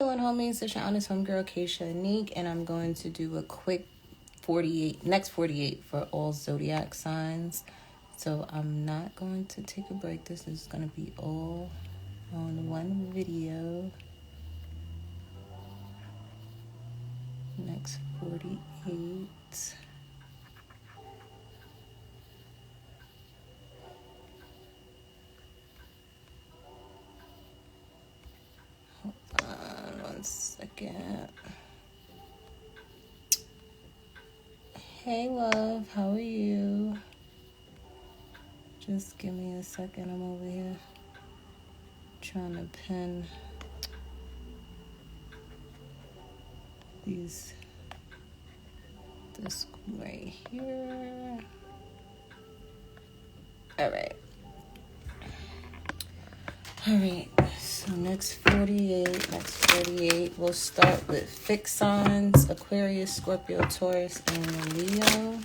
Hello, homies. It's your honest homegirl, 𝑇ℎ𝑒 𝐻𝑜𝑚𝑒𝑔𝑖𝑟𝑙 and I'm going to do a quick next 48 for all Zodiac signs. So I'm not going to take a break. This is going to be all on one video. Next 48. Hold on 1 second. Hey, love. How are you? Just give me a second. I'm over here trying to pin this right here. All right. So next 48. We'll start with fixed signs: Aquarius, Scorpio, Taurus, and Leo.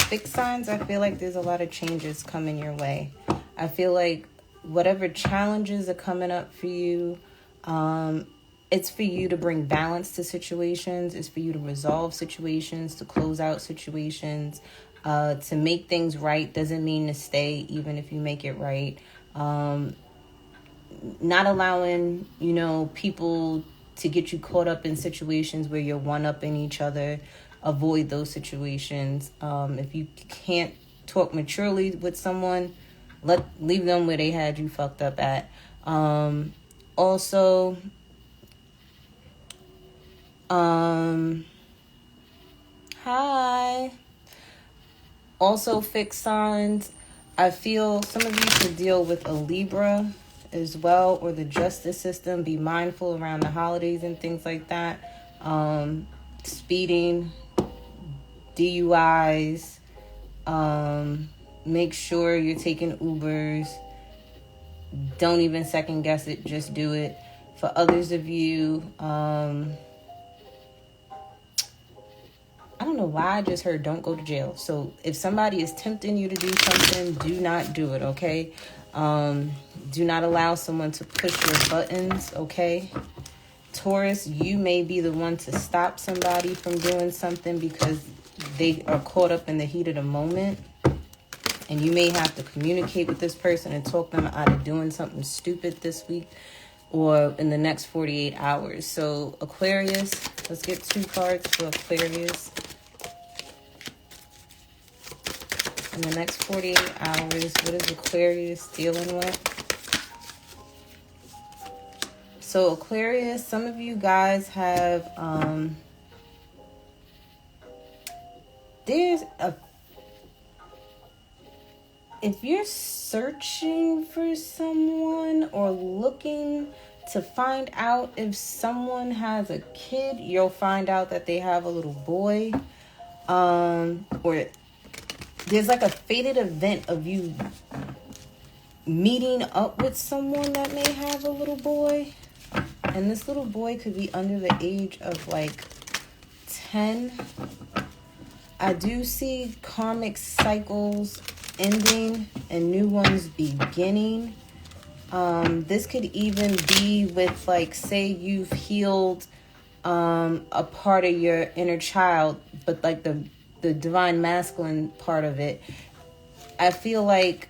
Fixed signs, I feel like there's a lot of changes coming your way. I feel like whatever challenges are coming up for you, it's for you to bring balance to situations. It's for you to resolve situations, to close out situations, to make things right. Doesn't mean to stay, even if you make it right. Not allowing, people to get you caught up in situations where you're one-upping each other. Avoid those situations. If you can't talk maturely with someone, leave them where they had you fucked up at. Also, hi. Also, fixed signs. I feel some of you could deal with a Libra as well, or the justice system. Be mindful around the holidays and things like that. Speeding, DUIs. Make sure you're taking Ubers. Don't even second guess it. Just do it. For others of you, I don't know why I just heard don't go to jail. So if somebody is tempting you to do something, do not do it, okay? Do not allow someone to push your buttons, okay? Taurus, you may be the one to stop somebody from doing something because they are caught up in the heat of the moment. And you may have to communicate with this person and talk them out of doing something stupid this week or in the next 48 hours. So Aquarius, let's get 2 cards for Aquarius. In the next 48 hours, what is Aquarius dealing with? So Aquarius, some of you guys have, if you're searching for someone or looking to find out if someone has a kid, you'll find out that they have a little boy. Or there's like a fated event of you meeting up with someone that may have a little boy. And this little boy could be under the age of like 10. I do see karmic cycles ending and new ones beginning. This could even be with, like, say you've healed a part of your inner child, but like the divine masculine part of it. I feel like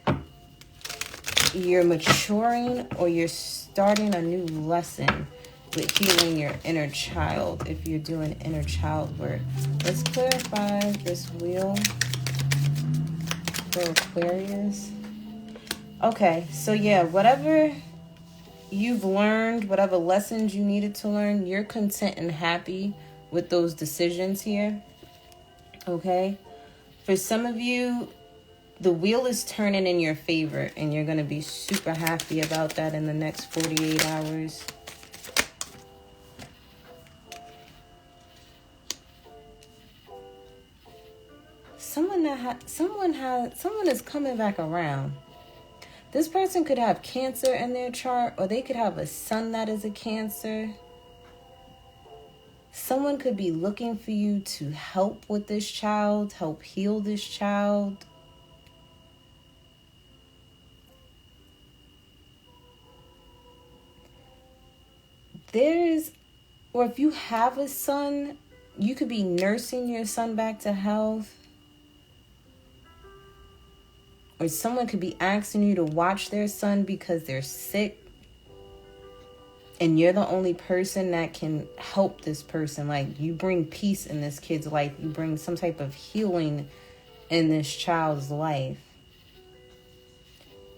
you're maturing or you're starting a new lesson with healing your inner child if you're doing inner child work. Let's clarify this wheel for Aquarius. Okay, so yeah, whatever you've learned, whatever lessons you needed to learn, you're content and happy with those decisions here. Okay? For some of you, the wheel is turning in your favor, and you're going to be super happy about that in the next 48 hours. Someone is coming back around. This person could have Cancer in their chart, or they could have a sun that is a Cancer. Someone could be looking for you to help with this child, help heal this child. or if you have a son, you could be nursing your son back to health. Or someone could be asking you to watch their son because they're sick. And you're the only person that can help this person. Like, you bring peace in this kid's life. You bring some type of healing in this child's life.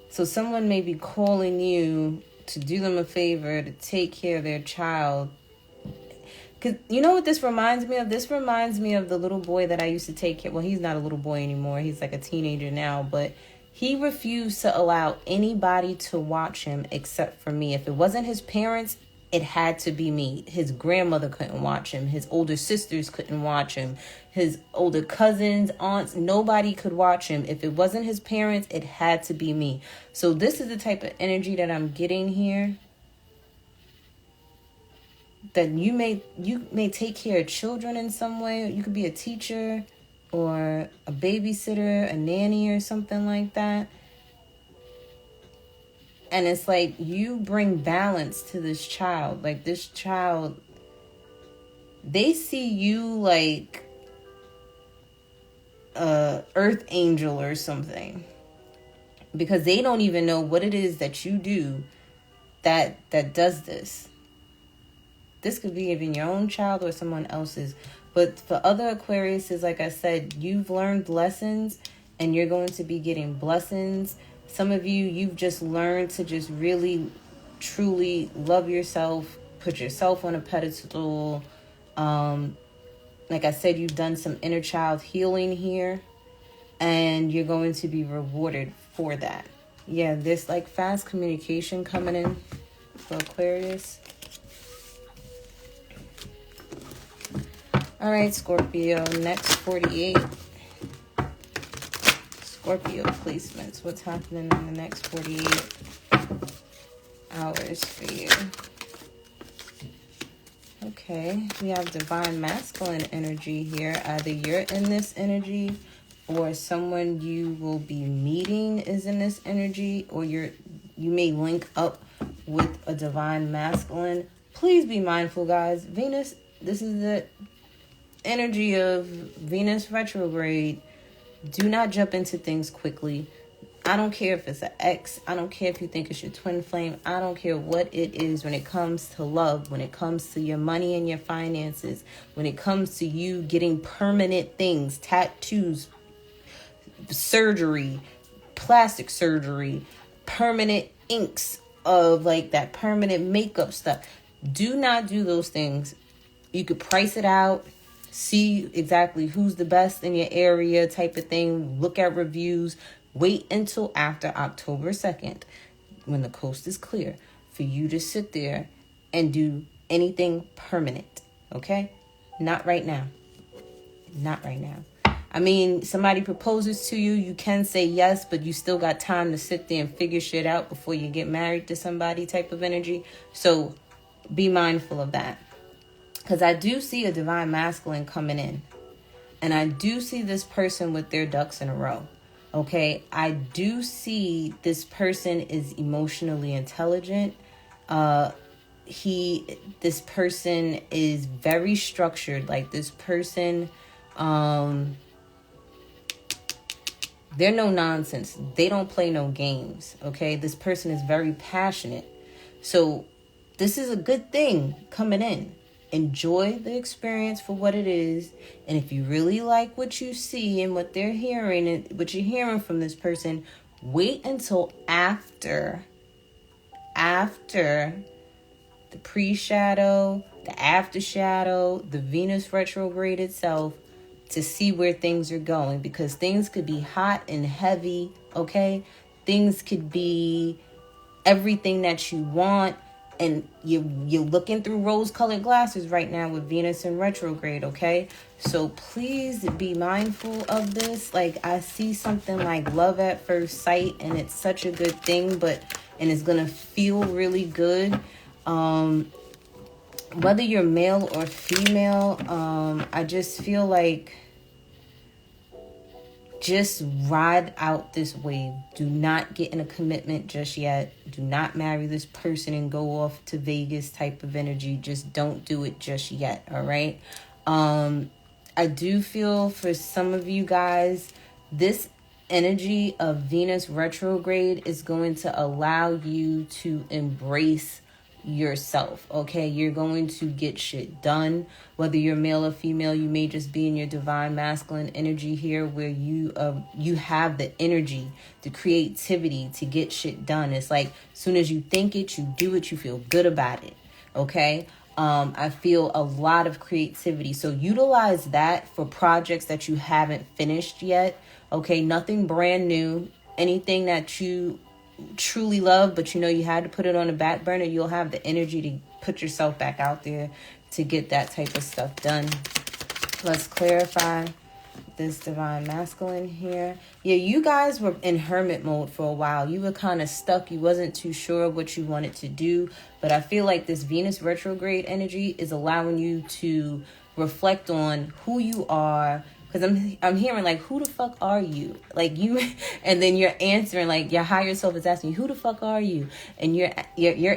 So someone may be calling you to do them a favor, to take care of their child. Because you know what this reminds me of? This reminds me of the little boy that I used to take care. Well, he's not a little boy anymore. He's like a teenager now. But he refused to allow anybody to watch him except for me. If it wasn't his parents, it had to be me. His grandmother couldn't watch him. His older sisters couldn't watch him. His older cousins, aunts, nobody could watch him. If it wasn't his parents, it had to be me. So this is the type of energy that I'm getting here. That you may take care of children in some way. You could be a teacher or a babysitter, a nanny or something like that. And it's like you bring balance to this child. Like, this child, they see you like a earth angel or something. Because they don't even know what it is that you do that does this. This could be even your own child or someone else's. But for other Aquariuses, like I said, you've learned lessons and you're going to be getting blessings. Some of you, you've just learned to just really, truly love yourself, put yourself on a pedestal. Like I said, you've done some inner child healing here and you're going to be rewarded for that. Yeah, there's like fast communication coming in for Aquarius. All right, Scorpio, next 48. Scorpio placements. What's happening in the next 48 hours for you? Okay, we have divine masculine energy here. Either you're in this energy or someone you will be meeting is in this energy, or you may link up with a divine masculine. Please be mindful, guys. Venus, this is the energy of Venus retrograde. Do not jump into things quickly. I don't care if it's an ex. I don't care if you think it's your twin flame. I don't care what it is when it comes to love, when it comes to your money and your finances, when it comes to you getting permanent things, tattoos, surgery, plastic surgery, permanent inks of like that permanent makeup stuff. Do not do those things. You could price it out. See exactly who's the best in your area type of thing. Look at reviews. Wait until after October 2nd when the coast is clear for you to sit there and do anything permanent. Okay? Not right now. Not right now. I mean, somebody proposes to you. You can say yes, but you still got time to sit there and figure shit out before you get married to somebody type of energy. So be mindful of that. Because I do see a divine masculine coming in. And I do see this person with their ducks in a row. Okay? I do see this person is emotionally intelligent. This person is very structured. Like, this person, they're no nonsense. They don't play no games. Okay? This person is very passionate. So this is a good thing coming in. Enjoy the experience for what it is. And if you really like what you see and what they're hearing and what you're hearing from this person, wait until after the pre-shadow, the after shadow, the Venus retrograde itself to see where things are going. Because things could be hot and heavy, okay? Things could be everything that you want. And you're looking through rose-colored glasses right now with Venus in retrograde, okay? So please be mindful of this. Like, I see something like love at first sight, and it's such a good thing, and it's going to feel really good. Whether you're male or female, I just feel like just ride out this wave. Do not get in a commitment just yet. Do not marry this person and go off to Vegas type of energy. Just don't do it just yet, all right? I do feel for some of you guys, this energy of Venus retrograde is going to allow you to embrace yourself, okay? You're going to get shit done, whether you're male or female. You may just be in your divine masculine energy here, where you have the energy, the creativity to get shit done. It's like as soon as you think it, you do it, you feel good about it, okay? I feel a lot of creativity, so utilize that for projects that you haven't finished yet, okay? Nothing brand new, anything that you truly love, but you know you had to put it on the back burner. You'll have the energy to put yourself back out there to get that type of stuff done. Let's clarify this divine masculine here. Yeah, you guys were in hermit mode for a while. You were kind of stuck. You wasn't too sure what you wanted to do, but I feel like this Venus retrograde energy is allowing you to reflect on who you are. Because I'm hearing, like, who the fuck are you? Like, you, and then you're answering, like, your higher self is asking you, who the fuck are you? And you're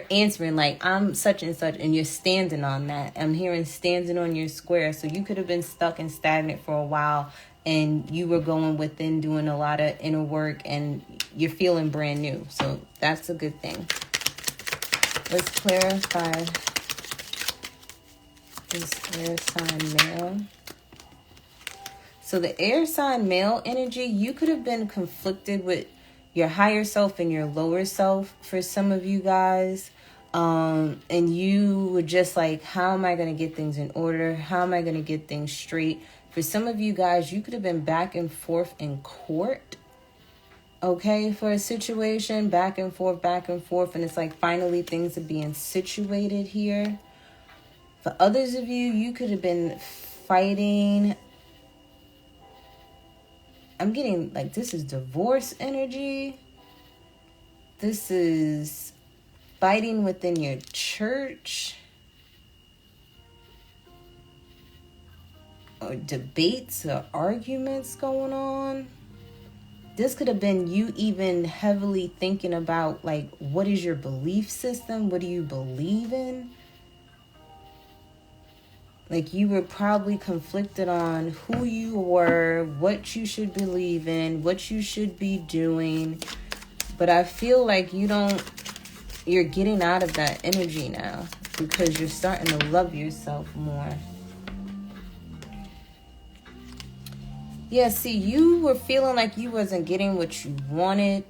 answering, like, I'm such and such, and you're standing on that. I'm hearing standing on your square. So you could have been stuck and stagnant for a while, and you were going within, doing a lot of inner work, and you're feeling brand new. So that's a good thing. Let's clarify this air sign male. So the air sign male energy, you could have been conflicted with your higher self and your lower self for some of you guys. And you were just like, how am I going to get things in order? How am I going to get things straight? For some of you guys, you could have been back and forth in court, okay, for a situation, back and forth. And it's like finally things are being situated here. For others of you, you could have been fighting. I'm getting like this is divorce energy. This is fighting within your church. Or debates or arguments going on. This could have been you even heavily thinking about, like, what is your belief system? What do you believe in? Like, you were probably conflicted on who you were, what you should believe in, what you should be doing. But I feel like you're getting out of that energy now because you're starting to love yourself more. Yeah, see, you were feeling like you wasn't getting what you wanted.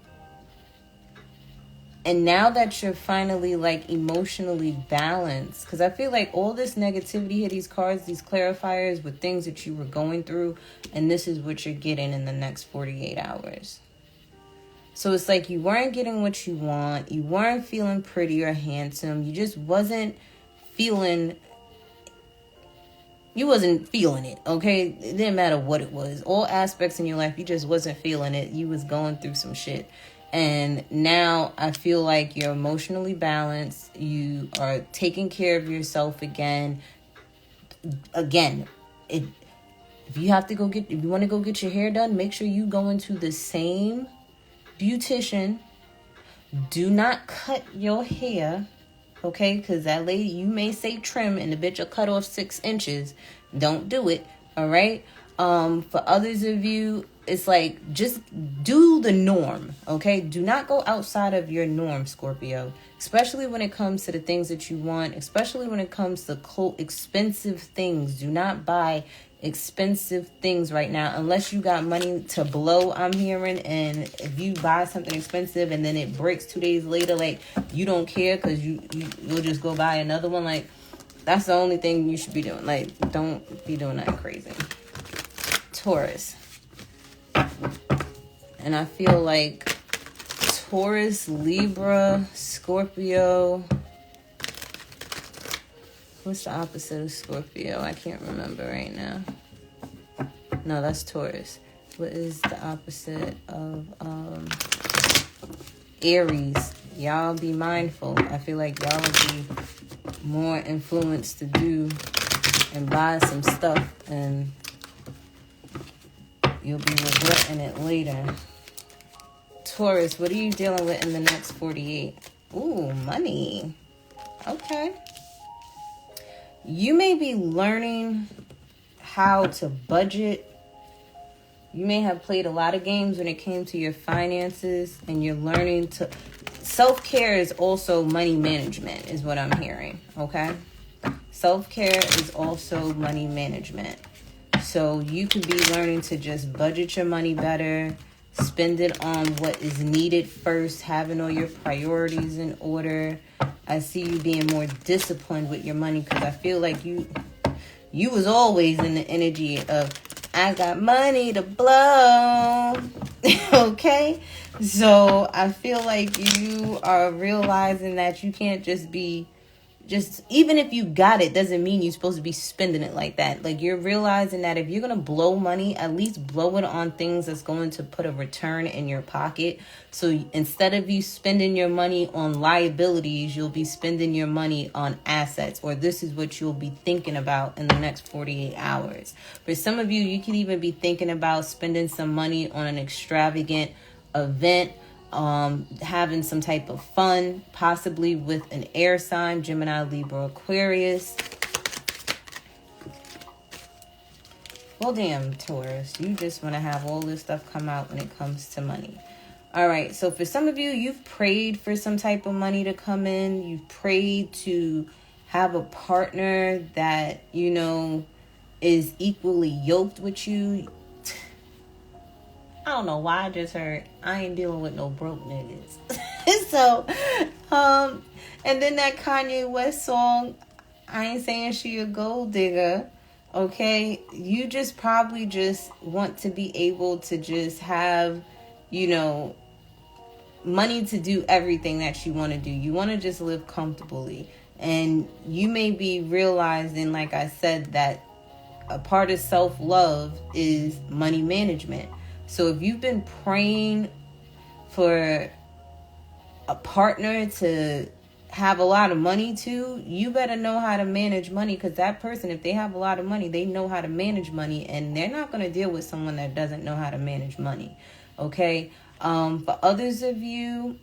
And now that you're finally, like, emotionally balanced, because I feel like all this negativity here, these cards, these clarifiers with things that you were going through, and this is what you're getting in the next 48 hours. So it's like you weren't getting what you want. You weren't feeling pretty or handsome. You just wasn't feeling... You wasn't feeling it, okay? It didn't matter what it was. All aspects in your life, you just wasn't feeling it. You was going through some shit. And now I feel like you're emotionally balanced. You are taking care of yourself again. If you have to if you want to go get your hair done, make sure you go into the same beautician. Do not cut your hair, okay? Because that lady, you may say trim and the bitch will cut off 6 inches. Don't do it, all right? For others of you, it's like, just do the norm, okay? Do not go outside of your norm, Scorpio, especially when it comes to the things that you want, especially when it comes to expensive things. Do not buy expensive things right now unless you got money to blow, I'm hearing. And if you buy something expensive and then it breaks 2 days later, like, you don't care because you'll just go buy another one. Like, that's the only thing you should be doing. Like, don't be doing that crazy. Taurus. And I feel like Taurus, Libra, Scorpio. What's the opposite of Scorpio? I can't remember right now. No, that's Taurus. What is the opposite of Aries? Y'all be mindful. I feel like y'all would be more influenced to do and buy some stuff and You'll be regretting it later. Taurus, what are you dealing with in the next 48? Ooh, money. Okay. You may be learning how to budget. You may have played a lot of games when it came to your finances, and you're learning to... Self-care is also money management, is what I'm hearing, okay? Self-care is also money management. So you could be learning to just budget your money better, spend it on what is needed first, having all your priorities in order. I see you being more disciplined with your money, because I feel like you was always in the energy of, I got money to blow. Okay? So I feel like you are realizing that you can't just be, even if you got it, doesn't mean you're supposed to be spending it like that. Like, you're realizing that if you're going to blow money, at least blow it on things that's going to put a return in your pocket. So instead of you spending your money on liabilities, you'll be spending your money on assets, or this is what you'll be thinking about in the next 48 hours. For some of you, you could even be thinking about spending some money on an extravagant event, having some type of fun, possibly with an air sign, Gemini, Libra, Aquarius. Well, damn, Taurus, you just want to have all this stuff come out when it comes to money. All right, so for some of you, you've prayed for some type of money to come in. You've prayed to have a partner that, you know, is equally yoked with you. I don't know why I just heard I ain't dealing with no broke niggas. So, and then that Kanye West song, I ain't saying she a gold digger, okay? You just probably just want to be able to just have, you know, money to do everything that you want to do. You want to just live comfortably. And you may be realizing, like I said, that a part of self-love is money management. So if you've been praying for a partner to have a lot of money too, you better know how to manage money, because that person, if they have a lot of money, they know how to manage money, and they're not going to deal with someone that doesn't know how to manage money. Okay? For others of you,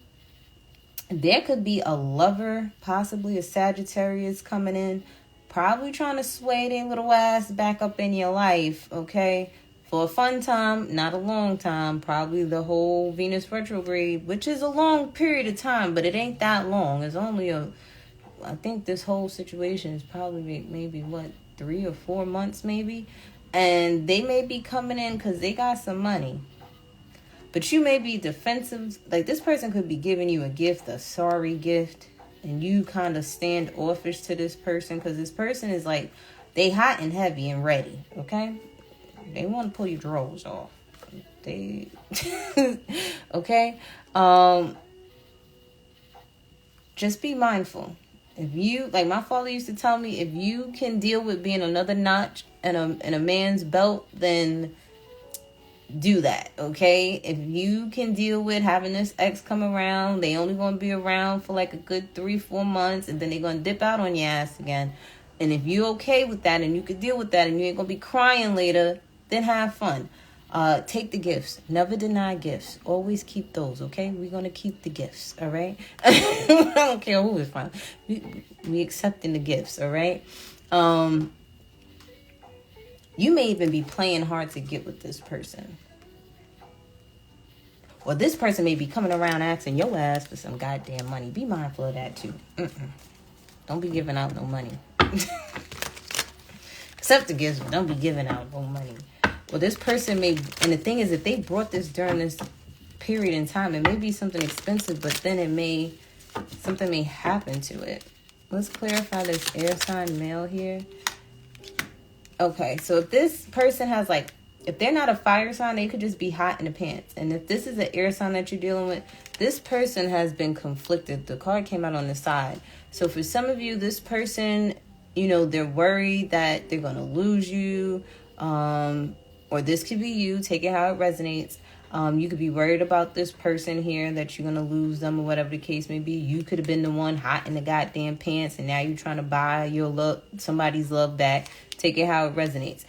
there could be a lover, possibly a Sagittarius coming in, probably trying to sway their little ass back up in your life, okay? For a fun time, not a long time, probably the whole Venus retrograde, which is a long period of time, but it ain't that long. It's only I think this whole situation is probably maybe, 3 or 4 months maybe? And they may be coming in because they got some money. But you may be defensive. Like, this person could be giving you a gift, a sorry gift, and you kind of stand offish to this person, because this person is like, they hot and heavy and ready, okay? They want to pull your drawers off. They, okay? Just be mindful. If you, like my father used to tell me, if you can deal with being another notch in a man's belt, then do that, okay? If you can deal with having this ex come around, they only going to be around for like a good 3-4 months, and then they're going to dip out on your ass again. And if you're okay with that, and you can deal with that, and you ain't going to be crying later, then have fun. Take the gifts. Never deny gifts. Always keep those, okay? We're going to keep the gifts, all right? I don't care who is fine. We accepting the gifts, all right? You may even be playing hard to get with this person. Or this person may be coming around asking your ass for some goddamn money. Be mindful of that, too. Don't be giving out no money. Accept the gifts, but don't be giving out no money. Well, this person may, and the thing is, if they brought this during this period in time, it may be something expensive, but then something may happen to it. Let's clarify this air sign male here. Okay, so if this person has if they're not a fire sign, they could just be hot in the pants. And if this is an air sign that you're dealing with, this person has been conflicted. The card came out on the side. So for some of you, this person, they're worried that they're going to lose you. Or this could be you. Take it how it resonates. You could be worried about this person here, that you're going to lose them, or whatever the case may be. You could have been the one hot in the goddamn pants, and now you're trying to buy somebody's love back. Take it how it resonates.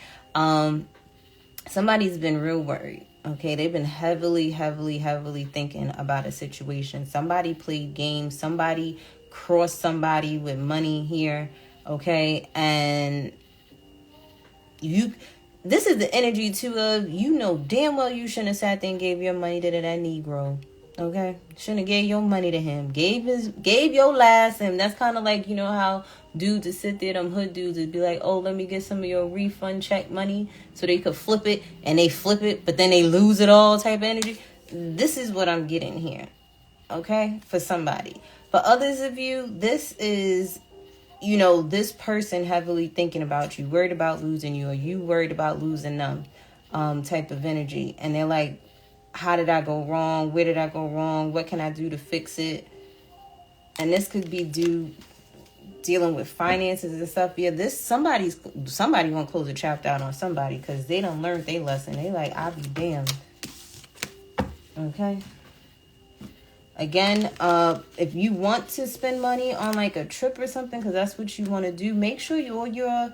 somebody's been real worried. Okay, they've been heavily thinking about a situation. Somebody played games. Somebody crossed somebody with money here. Okay, and this is the energy too of, you know damn well you shouldn't have sat there and gave your money to that Negro. Okay, shouldn't have gave your money to him. Gave your last him. That's kind of like, you know how dudes to sit there, them hood dudes would be like, oh, let me get some of your refund check money so they could flip it, and they flip it, but then they lose it all type of energy. This is what I'm getting here. Okay, for somebody. For others of you, this is, you know, this person heavily thinking about you, worried about losing you, or you worried about losing them, type of energy. And they're like, how did I go wrong? Where did I go wrong? What can I do to fix it? And this could be dealing with finances and stuff. Yeah, somebody won't close a chapter out on somebody because they done learned their lesson. They like, I'll be damned. Okay. Again, if you want to spend money on like a trip or something, because that's what you want to do, make sure all your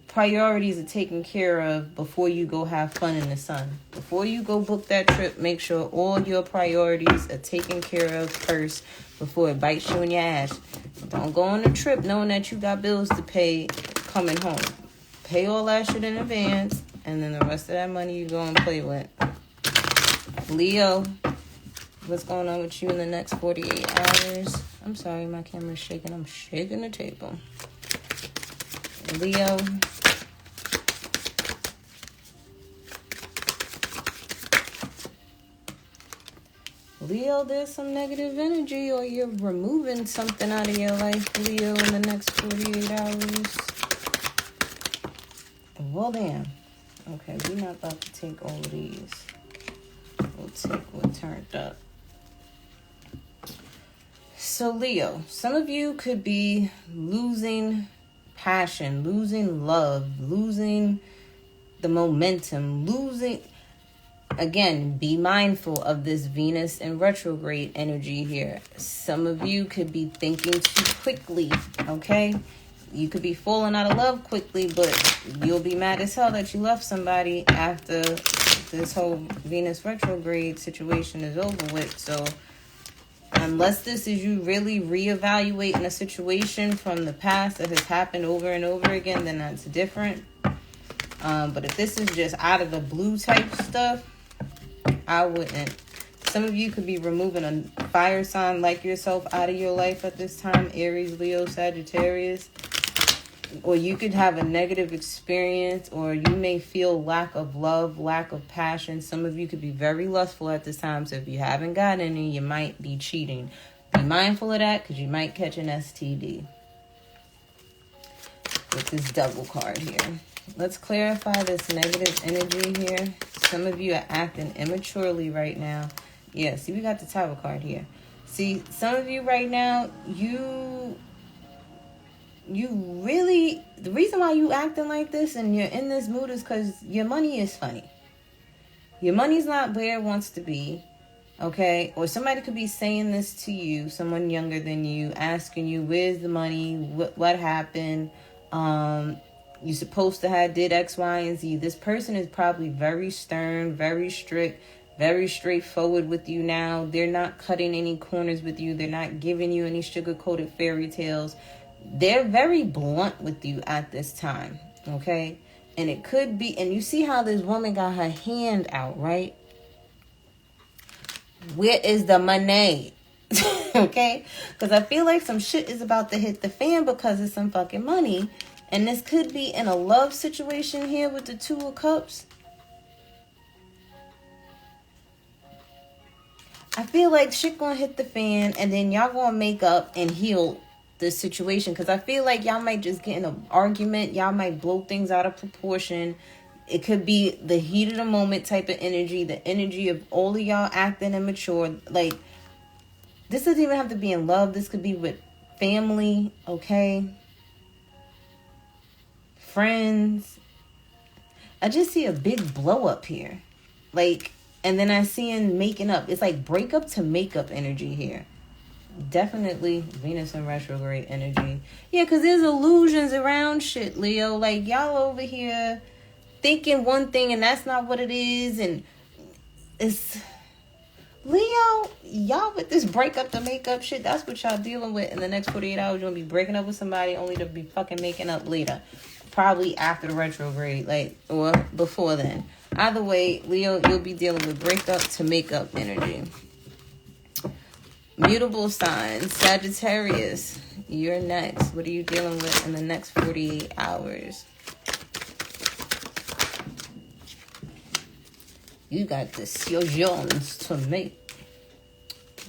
priorities are taken care of before you go have fun in the sun. Before you go book that trip, make sure all your priorities are taken care of first before it bites you in your ass. Don't go on a trip knowing that you got bills to pay coming home. Pay all that shit in advance, and then the rest of that money you go and play with. Leo, what's going on with you in the next 48 hours? I'm sorry, my camera's shaking. I'm shaking the table. Leo. Leo, there's some negative energy, or you're removing something out of your life, Leo, in the next 48 hours. Well, damn. Okay, we're not about to take all of these. We'll take what turned up. So, Leo, some of you could be losing passion, losing love, losing the momentum, losing... Again, be mindful of this Venus in retrograde energy here. Some of you could be thinking too quickly, okay? You could be falling out of love quickly, but you'll be mad as hell that you left somebody after this whole Venus retrograde situation is over with. So unless this is you really reevaluating a situation from the past that has happened over and over again, then that's different. But if this is just out of the blue type stuff, I wouldn't. Some of you could be removing a fire sign like yourself out of your life at this time. Aries, Leo, Sagittarius. Or you could have a negative experience, or you may feel lack of love, lack of passion. Some of you could be very lustful at this time. So if you haven't got any, you might be cheating. Be mindful of that because you might catch an STD. With this double card here. Let's clarify this negative energy here. Some of you are acting immaturely right now. Yeah, see, we got the Tower card here. See, some of you right now, you really... The reason why you acting like this and you're in this mood is because your money is funny. Your money's not where it wants to be. Okay? Or somebody could be saying this to you, someone younger than you, asking you, where's the money? What happened? You're supposed to have did X, Y, and Z. This person is probably very stern, very strict, very straightforward with you now. They're not cutting any corners with you. They're not giving you any sugar-coated fairy tales. They're very blunt with you at this time, okay? And it could be, and you see how this woman got her hand out, right? Where is the money? Okay? Because I feel like some shit is about to hit the fan because of some fucking money. And this could be in a love situation here with the Two of Cups. I feel like shit gonna hit the fan and then y'all gonna make up and heal this situation. Because I feel like y'all might just get in an argument. Y'all might blow things out of proportion. It could be the heat of the moment type of energy. The energy of all of y'all acting immature. Like, this doesn't even have to be in love. This could be with family, okay? Friends. I just see a big blow up here. Like, and then I see him making up. It's like breakup to makeup energy here. Definitely Venus in retrograde energy. Yeah, because there's illusions around shit, Leo. Like, y'all over here thinking one thing and that's not what it is. And it's Leo, y'all with this break up to make up shit, that's what y'all dealing with in the next 48 hours. You'll be breaking up with somebody only to be fucking making up later. Probably after the retrograde, like, or before then. Either way, Leo, you'll be dealing with breakup to make up energy. Mutable signs, Sagittarius, you're next. What are you dealing with in the next 48 hours? You got decisions to make.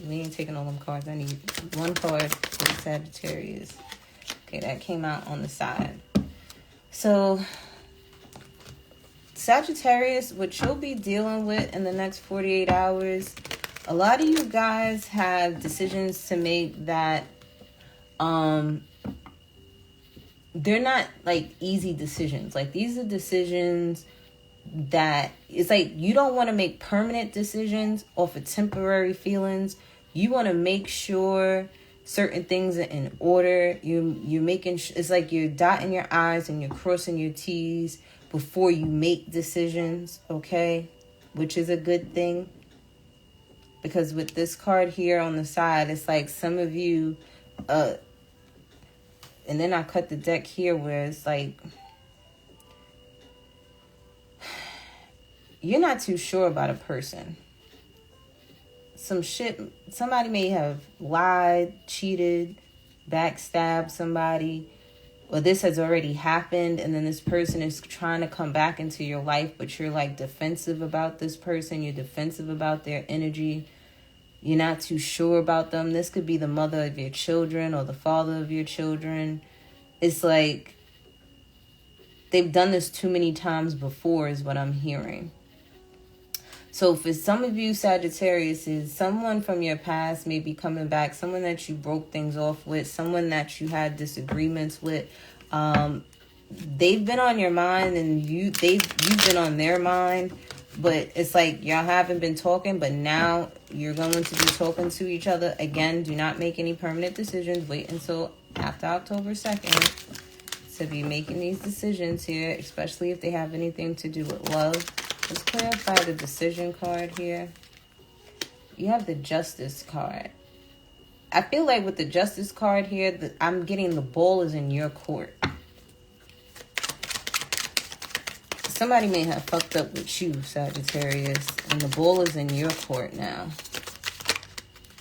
We ain't taking all them cards. I need one card for the Sagittarius. Okay, that came out on the side. So, Sagittarius, what you'll be dealing with in the next 48 hours, a lot of you guys have decisions to make that they're not like easy decisions. Like, these are decisions that it's like you don't want to make permanent decisions off of temporary feelings. You want to make sure certain things are in order. You're making it's like you're dotting your I's and you're crossing your T's before you make decisions, okay? Which is a good thing, because with this card here on the side, it's like some of you and then I cut the deck here where it's like you're not too sure about a person. Some shit, somebody may have lied, cheated, backstabbed somebody, or this has already happened, and then this person is trying to come back into your life, but you're like defensive about this person. You're defensive about their energy. You're not too sure about them. This could be the mother of your children or the father of your children. It's like they've done this too many times before is what I'm hearing. So for some of you Sagittarius, is someone from your past may be coming back, someone that you broke things off with, someone that you had disagreements with. They've been on your mind and you've been on their mind, but it's like y'all haven't been talking, but now you're going to be talking to each other again. Do not make any permanent decisions. Wait until after October 2nd to be making these decisions here, especially if they have anything to do with love. Let's clarify the decision card here. You have the Justice card. I feel like with the Justice card here, I'm getting the ball is in your court. Somebody may have fucked up with you, Sagittarius, and the ball is in your court now.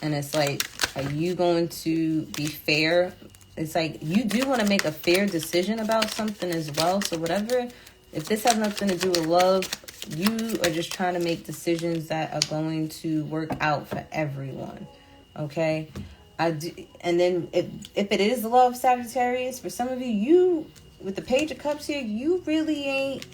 And it's like, are you going to be fair? It's like you do want to make a fair decision about something as well. So whatever, if this has nothing to do with love, you are just trying to make decisions that are going to work out for everyone. Okay? And then if it is love, Sagittarius, for some of you, with the Page of Cups here, you really ain't,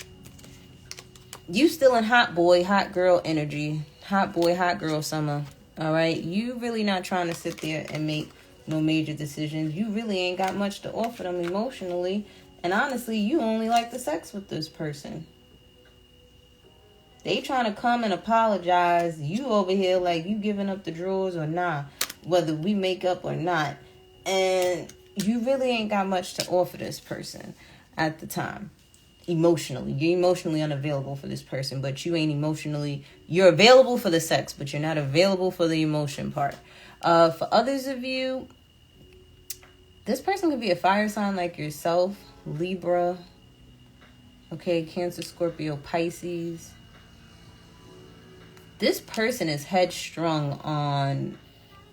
you still in hot boy, hot girl energy. Hot boy, hot girl summer. All right? You really not trying to sit there and make no major decisions. You really ain't got much to offer them emotionally. And honestly, you only like the sex with this person. They trying to come and apologize. You over here like you giving up the drawers or not, whether we make up or not. And you really ain't got much to offer this person at the time. Emotionally. You're emotionally unavailable for this person, but you ain't emotionally, you're available for the sex, but you're not available for the emotion part. For others of you, this person could be a fire sign like yourself, Libra, okay, Cancer, Scorpio, Pisces. This person is headstrong on,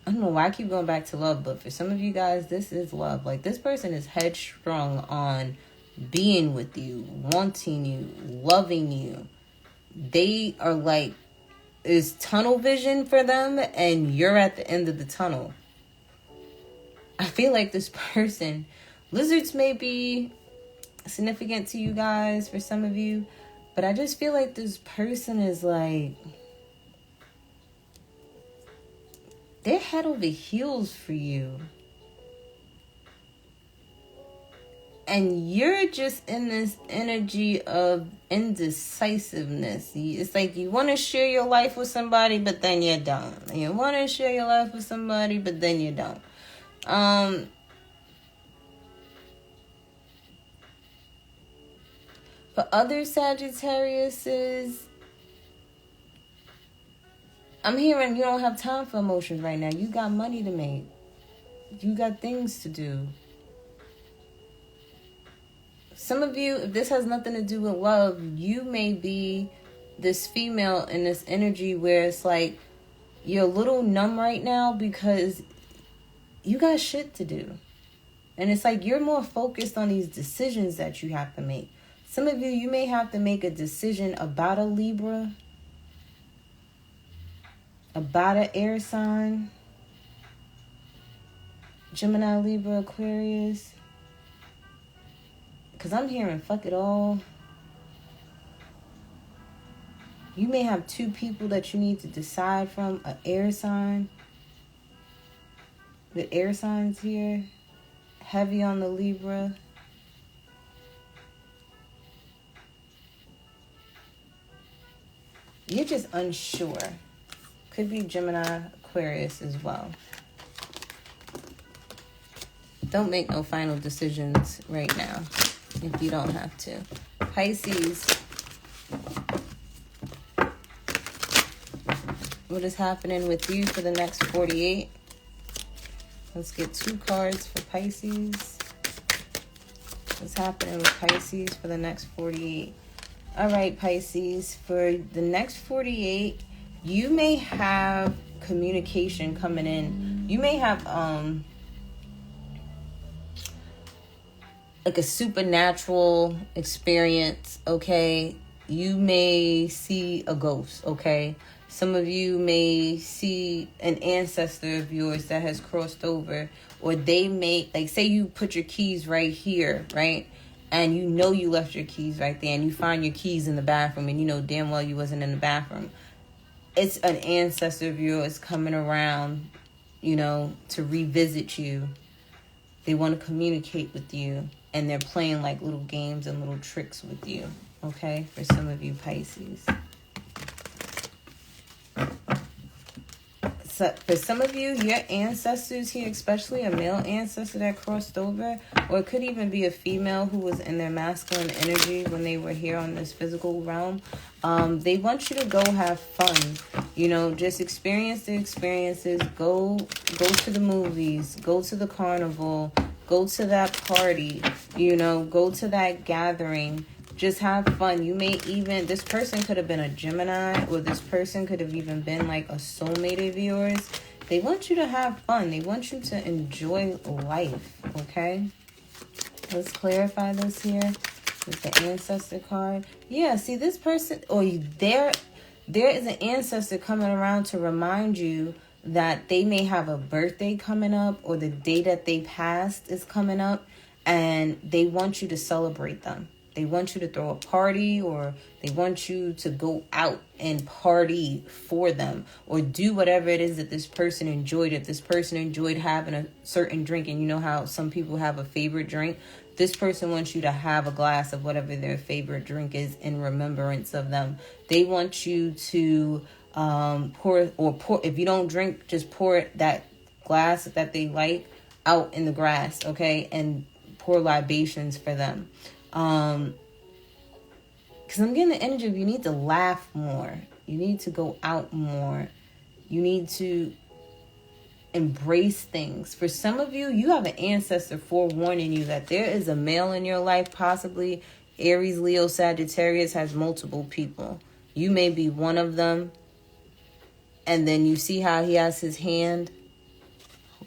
I don't know why I keep going back to love, but for some of you guys, this is love. Like, this person is headstrong on being with you, wanting you, loving you. They are like, is tunnel vision for them, and you're at the end of the tunnel. I feel like this person, lizards may be significant to you guys for some of you, but I just feel like this person is like, they're head over heels for you. And you're just in this energy of indecisiveness. It's like you want to share your life with somebody, but then you don't. You want to share your life with somebody, but then you don't. For other Sagittariuses, I'm hearing you don't have time for emotions right now. You got money to make. You got things to do. Some of you, if this has nothing to do with love, you may be this female in this energy where it's like you're a little numb right now because you got shit to do. And it's like you're more focused on these decisions that you have to make. Some of you may have to make a decision about a Libra, about an air sign, Gemini, Libra, Aquarius. Because I'm hearing fuck it all. You may have two people that you need to decide from. An air sign. The air signs here. Heavy on the Libra. You're just unsure. Could be Gemini, Aquarius as well. Don't make no final decisions right now if you don't have to. Pisces. What is happening with you for the next 48? Let's get 2 cards for Pisces. What's happening with Pisces for the next 48? All right, Pisces. For the next 48, you may have communication coming in. You may have like a supernatural experience, okay? You may see a ghost, okay? Some of you may see an ancestor of yours that has crossed over, or they may, like, say you put your keys right here, right? And you know you left your keys right there, and you find your keys in the bathroom, and you know damn well you wasn't in the bathroom. It's an ancestor of yours coming around, you know, to revisit you. They want to communicate with you, and they're playing like little games and little tricks with you, okay? For some of you Pisces. So for some of you, your ancestors here, especially a male ancestor that crossed over, or it could even be a female who was in their masculine energy when they were here on this physical realm. They want you to go have fun. You know, just experience the experiences. Go to the movies. Go to the carnival. Go to that party. You know, go to that gathering. Just have fun. You may even, this person could have been a Gemini, or this person could have even been like a soulmate of yours. They want you to have fun. They want you to enjoy life, okay? Let's clarify this here with the ancestor card. Yeah, see this person, or there is an ancestor coming around to remind you that they may have a birthday coming up, or the day that they passed is coming up, and they want you to celebrate them. They want you to throw a party, or they want you to go out and party for them, or do whatever it is that this person enjoyed. If this person enjoyed having a certain drink, and you know how some people have a favorite drink, this person wants you to have a glass of whatever their favorite drink is in remembrance of them. They want you to pour, if you don't drink, just pour that glass that they like out in the grass, okay? And pour libations for them. Because I'm getting the energy of you need to laugh more. You need to go out more. You need to embrace things. For some of you, you have an ancestor forewarning you that there is a male in your life, possibly Aries, Leo, Sagittarius, has multiple people. You may be one of them. And then you see how he has his hand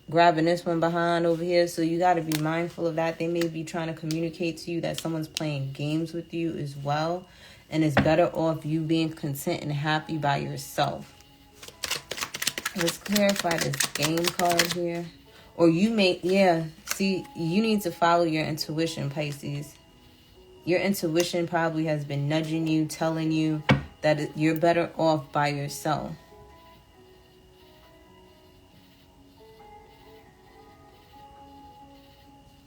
grabbing this one behind over here. So you got to be mindful of that. They may be trying to communicate to you that someone's playing games with you as well. And it's better off you being content and happy by yourself. Let's clarify this game card here. Or you may, see, you need to follow your intuition, Pisces. Your intuition probably has been nudging you, telling you that you're better off by yourself.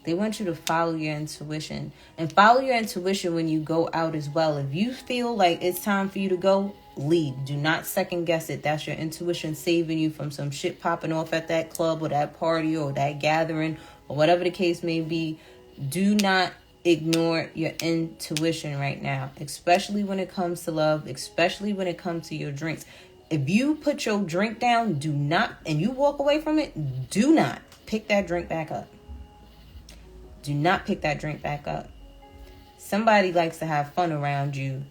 They want you to follow your intuition. And follow your intuition when you go out as well. If you feel like it's time for you to go, leave. Do not second guess it. That's your intuition saving you from some shit popping off at that club or that party or that gathering or whatever the case may be. Do not ignore your intuition right now, especially when it comes to love, especially when it comes to your drinks. If you put your drink down, do not, and you walk away from it, do not pick that drink back up. Do not pick that drink back up. Somebody likes to have fun around you.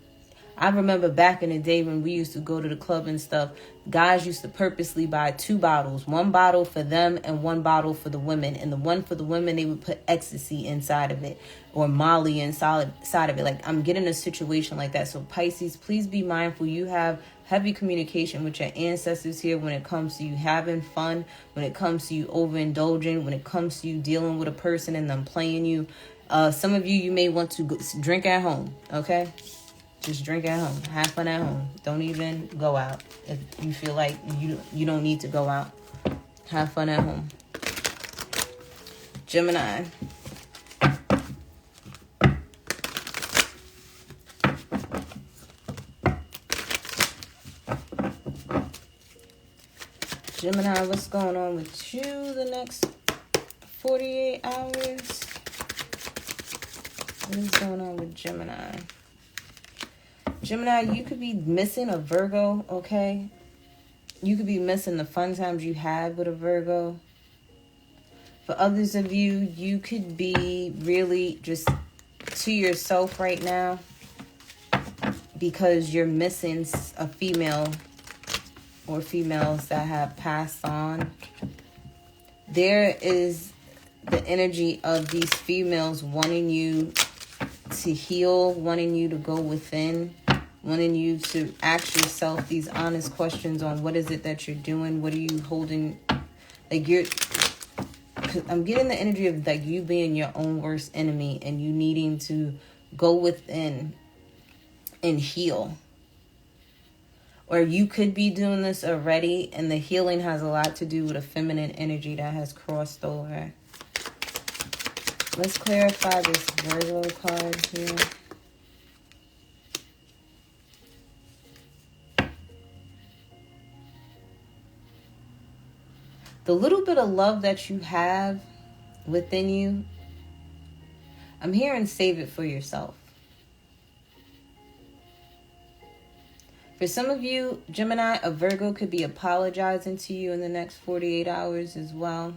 I remember back in the day when we used to go to the club and stuff, guys used to purposely buy 2 bottles. 1 bottle for them and 1 bottle for the women. And the one for the women, they would put ecstasy inside of it or Molly inside of it. Like, I'm getting a situation like that. So Pisces, please be mindful. You have heavy communication with your ancestors here when it comes to you having fun, when it comes to you overindulging, when it comes to you dealing with a person and them playing you. Some of you may want to drink at home, okay? Just drink at home. Have fun at home. Don't even go out. If you feel like you don't need to go out, have fun at home. Gemini. Gemini, what's going on with you the next 48 hours? What is going on with Gemini? Gemini, you could be missing a Virgo, okay? You could be missing the fun times you had with a Virgo. For others of you, you could be really just to yourself right now because you're missing a female or females that have passed on. There is the energy of these females wanting you to heal, wanting you to go within, wanting you to ask yourself these honest questions on what is it that you're doing, what are you holding, like I'm getting the energy of like you being your own worst enemy and you needing to go within and heal. Or you could be doing this already and the healing has a lot to do with a feminine energy that has crossed over. Let's clarify this Virgo card here. The little bit of love that you have within you, I'm hearing save it for yourself. For some of you, Gemini, a Virgo could be apologizing to you in the next 48 hours as well.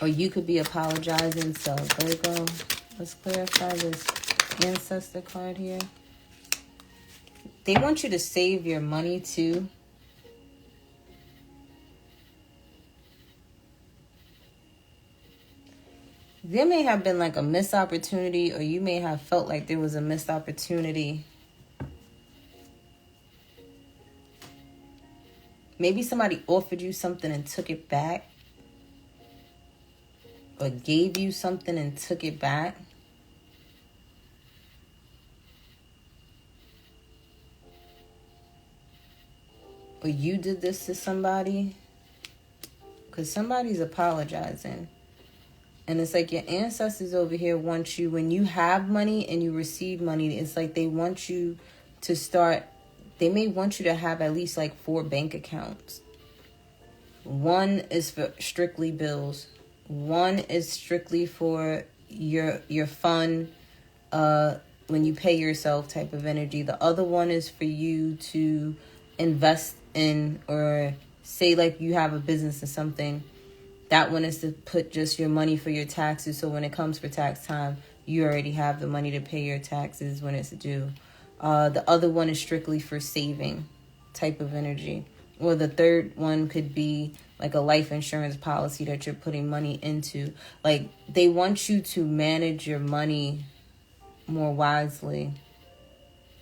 Or you could be apologizing. So, Virgo, let's clarify this ancestor card here. They want you to save your money too. There may have been like a missed opportunity, or you may have felt like there was a missed opportunity. Maybe somebody offered you something and took it back. Or gave you something and took it back. Or you did this to somebody. Because somebody's apologizing. And it's like your ancestors over here want you, when you have money and you receive money, it's like they want you to start, they may want you to have at least like 4 bank accounts. One is for strictly bills. One is strictly for your fun, when you pay yourself type of energy. The other one is for you to invest in, or say like you have a business or something. That one is to put just your money for your taxes. So when it comes for tax time, you already have the money to pay your taxes when it's due. The other one is strictly for saving type of energy. Or the third one could be like a life insurance policy that you're putting money into. Like they want you to manage your money more wisely.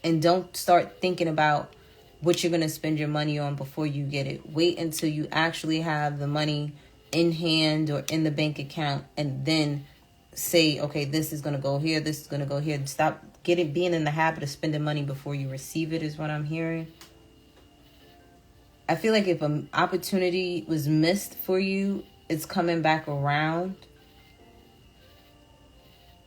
And don't start thinking about what you're going to spend your money on before you get it. Wait until you actually have the money in hand or in the bank account, and then say, okay, this is going to go here, this is going to go here. Stop being in the habit of spending money before you receive it is what I'm hearing. I feel like if an opportunity was missed for you, it's coming back around.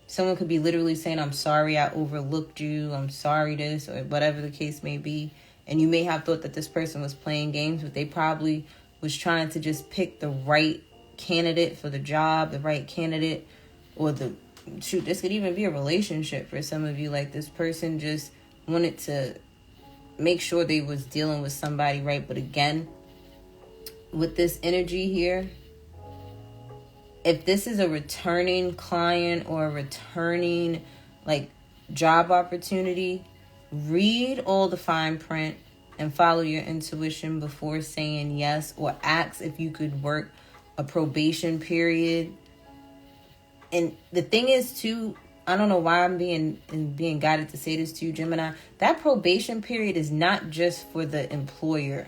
Someone could be literally saying, I'm sorry I overlooked you, I'm sorry this, or whatever the case may be. And you may have thought that this person was playing games, but they probably was trying to just pick the right candidate for the job, the right candidate, or this could even be a relationship for some of you. Like, this person just wanted to make sure they was dealing with somebody right. But again, with this energy here, if this is a returning client or a returning like job opportunity, read all the fine print and follow your intuition before saying yes, or ask if you could work a probation period. And the thing is too, I don't know why I'm being guided to say this to you, Gemini. That probation period is not just for the employer.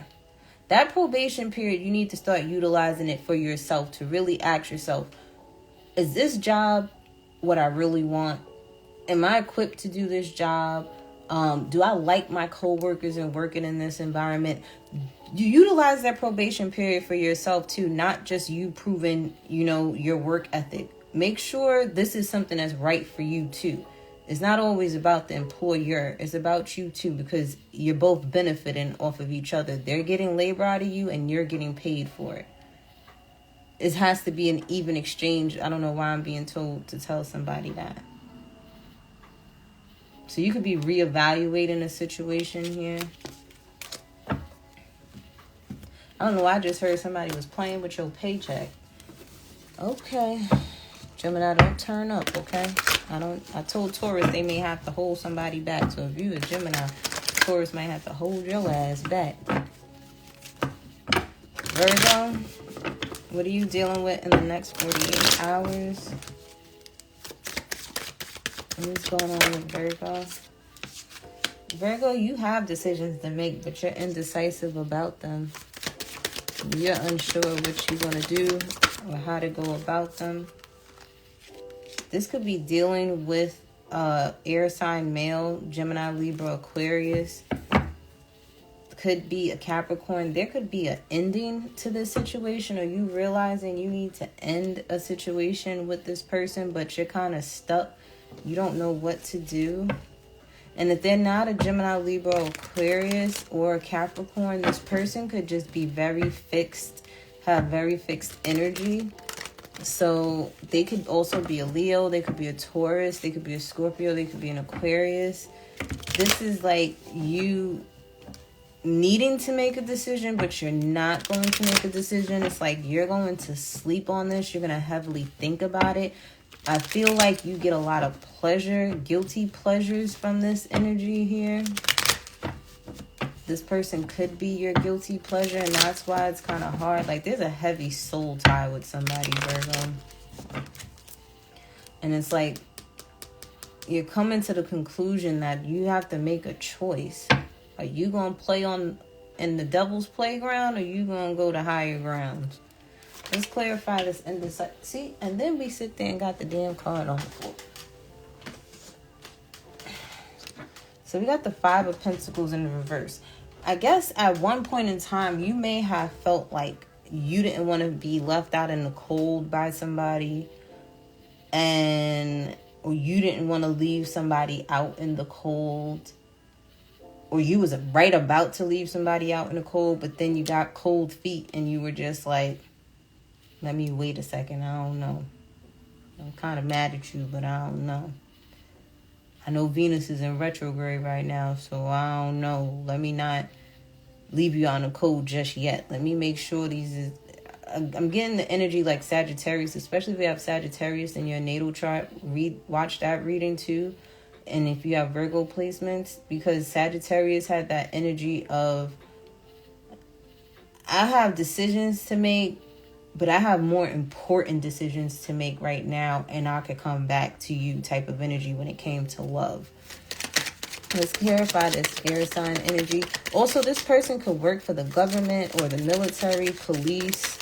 That probation period, you need to start utilizing it for yourself, to really ask yourself, is this job what I really want? Am I equipped to do this job? Do I like my coworkers and working in this environment? You utilize that probation period for yourself too, not just you proving, your work ethic. Make sure this is something that's right for you too. It's not always about the employer. It's about you too, because you're both benefiting off of each other. They're getting labor out of you and you're getting paid for it. It has to be an even exchange. I don't know why I'm being told to tell somebody that. So you could be reevaluating a situation here. I don't know. I just heard somebody was playing with your paycheck. Okay. Gemini, don't turn up, okay? I told Taurus they may have to hold somebody back. So if you a Gemini, Taurus might have to hold your ass back. Virgo, what are you dealing with in the next 48 hours? What's going on with Virgo? Virgo, you have decisions to make, but you're indecisive about them. You're unsure what you're going to do or how to go about them. This could be dealing with air sign male, Gemini, Libra, Aquarius. Could be a Capricorn. There could be an ending to this situation, or you realizing you need to end a situation with this person, but you're kind of stuck. You don't know what to do. And if they're not a Gemini, Libra, Aquarius, or a Capricorn, this person could just be very fixed, have very fixed energy. So they could also be a Leo, they could be a Taurus, they could be a Scorpio, they could be an Aquarius. This is like you needing to make a decision, but you're not going to make a decision. It's like you're going to sleep on this. You're going to heavily think about it. I feel like you get a lot of pleasure, guilty pleasures from this energy here. This person could be your guilty pleasure, and that's why it's kind of hard. Like, there's a heavy soul tie with somebody, Virgo. And it's like you're coming to the conclusion that you have to make a choice. Are you going to play in the devil's playground, or are you going to go to higher grounds? Let's clarify this indecisive. See, and then we sit there and got the damn card on the floor. So we got the Five of Pentacles in the reverse. I guess at one point in time, you may have felt like you didn't want to be left out in the cold by somebody, or you didn't want to leave somebody out in the cold, or you was right about to leave somebody out in the cold, but then you got cold feet and you were just like, let me wait a second. I don't know. I'm kind of mad at you, but I don't know. I know Venus is in retrograde right now, so I don't know. Let me not leave you out in the cold just yet. Let me make sure I'm getting the energy like Sagittarius, especially if you have Sagittarius in your natal chart. Watch that reading too. And if you have Virgo placements, because Sagittarius had that energy of, I have decisions to make, but I have more important decisions to make right now, and I could come back to you type of energy when it came to love. Let's clarify this air sign energy. Also, this person could work for the government or the military, police,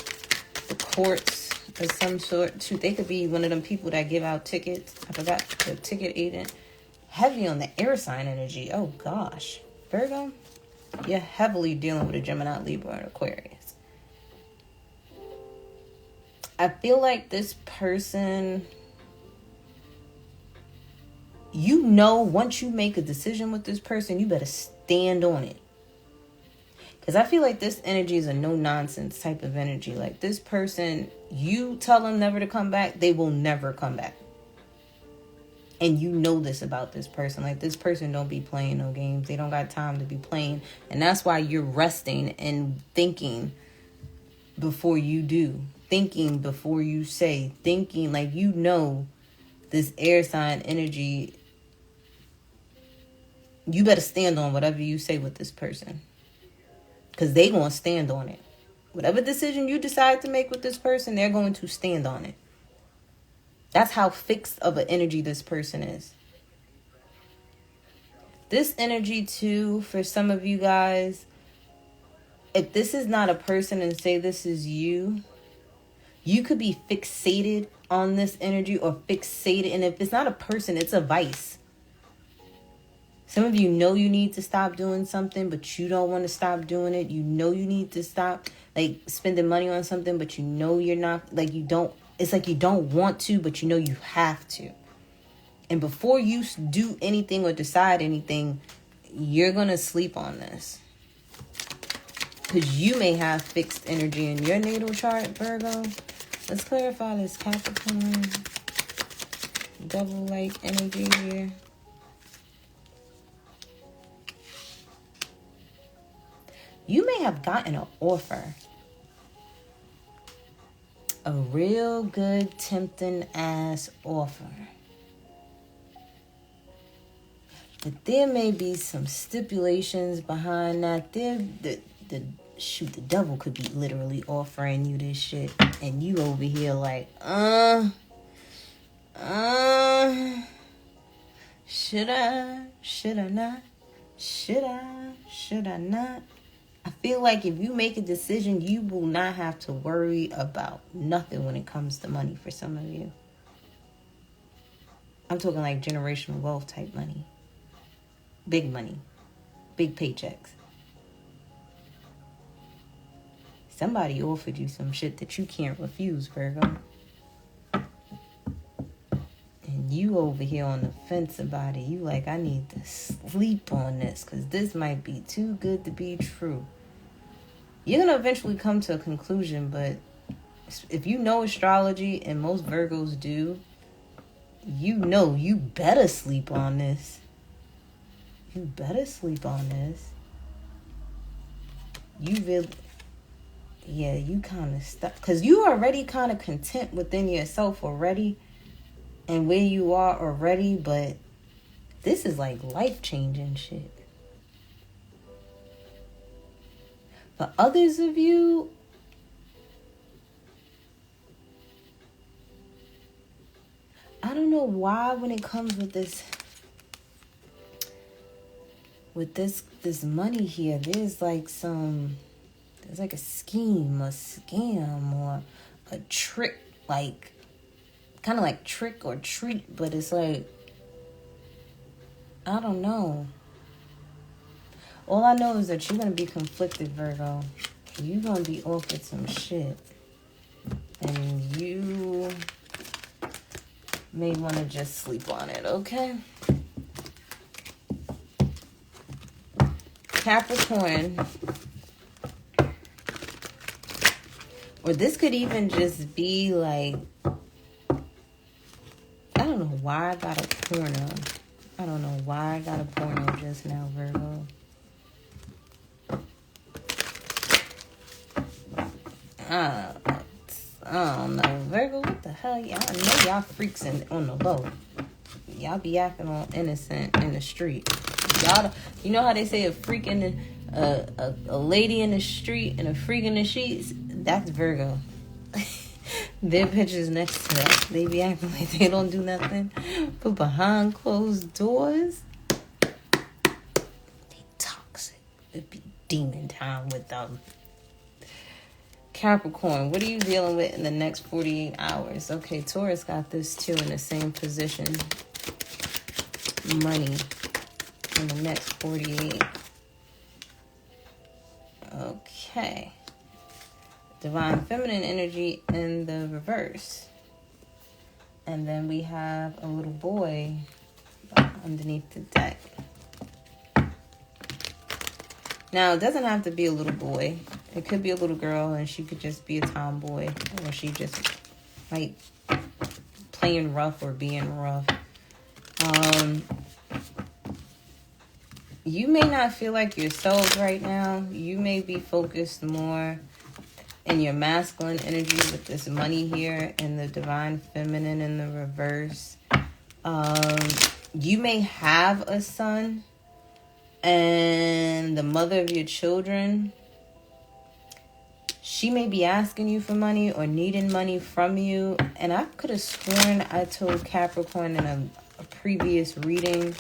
the courts of some sort. They could be one of them people that give out tickets. I forgot, the ticket agent. Heavy on the air sign energy. Oh, gosh. Virgo, you're heavily dealing with a Gemini, Libra, and Aquarius. I feel like this person, once you make a decision with this person, you better stand on it. Because I feel like this energy is a no-nonsense type of energy. Like, this person, you tell them never to come back, they will never come back. And you know this about this person. Like, this person don't be playing no games. They don't got time to be playing. And that's why you're resting and thinking before you do. Thinking before you say. Thinking, like, you know this air sign energy. You better stand on whatever you say with this person. Because they going to stand on it. Whatever decision you decide to make with this person, they're going to stand on it. That's how fixed of an energy this person is. This energy too, for some of you guys, if this is not a person and say this is you, you could be fixated on this energy or fixated. And if it's not a person, it's a vice. Some of you know you need to stop doing something, but you don't want to stop doing it. You know you need to stop, like, spending money on something, but you know you're not, like, you don't. It's like you don't want to, but you know you have to. And before you do anything or decide anything, you're going to sleep on this. Because you may have fixed energy in your natal chart, Virgo. Let's clarify this Capricorn devil-like energy here. You may have gotten an offer. A real good, tempting ass offer. But there may be some stipulations behind that. The devil could be literally offering you this shit. And you over here like, should I not? Should I not? I feel like if you make a decision, you will not have to worry about nothing when it comes to money for some of you. I'm talking like generational wealth type money. Big money. Big paychecks. Somebody offered you some shit that you can't refuse, Virgo. And you over here on the fence about it. You like, I need to sleep on this because this might be too good to be true. You're going to eventually come to a conclusion, but if you know astrology, and most Virgos do, you know you better sleep on this. You better sleep on this. You really... Yeah, you kind of stuck. Because you already kind of content within yourself already. And where you are already. But this is like life-changing shit. For others of you, I don't know why when it comes with this money here, there's like a scheme, a scam, or a trick, like kind of like trick or treat, but it's like, I don't know. All I know is that you're going to be conflicted, Virgo. You're going to be offered some shit. And you may want to just sleep on it, okay? Capricorn. Or this could even just be like, I don't know why I got a porno. I don't know why I got a porno just now, Virgo. I don't know. Virgo, what the hell? Y'all know y'all freaks on the low. Y'all be acting all innocent in the street. Y'all, you know how they say a freak in the, a lady in the street and a freak in the sheets? That's Virgo. Their pictures next to that. They be acting like they don't do nothing. But behind closed doors, they toxic. It be demon time with them. Capricorn, what are you dealing with in the next 48 hours? Okay, Taurus got this too in the same position. Money in the next 48. Okay. Divine feminine energy in the reverse. And then we have a little boy underneath the deck. Now, it doesn't have to be a little boy. It could be a little girl, and she could just be a tomboy. Or she just, like, playing rough or being rough. You may not feel like yourselves right now. You may be focused more in your masculine energy with this money here and the divine feminine in the reverse. You may have a son, and the mother of your children, she may be asking you for money or needing money from you. And I could have sworn I told Capricorn in a previous reading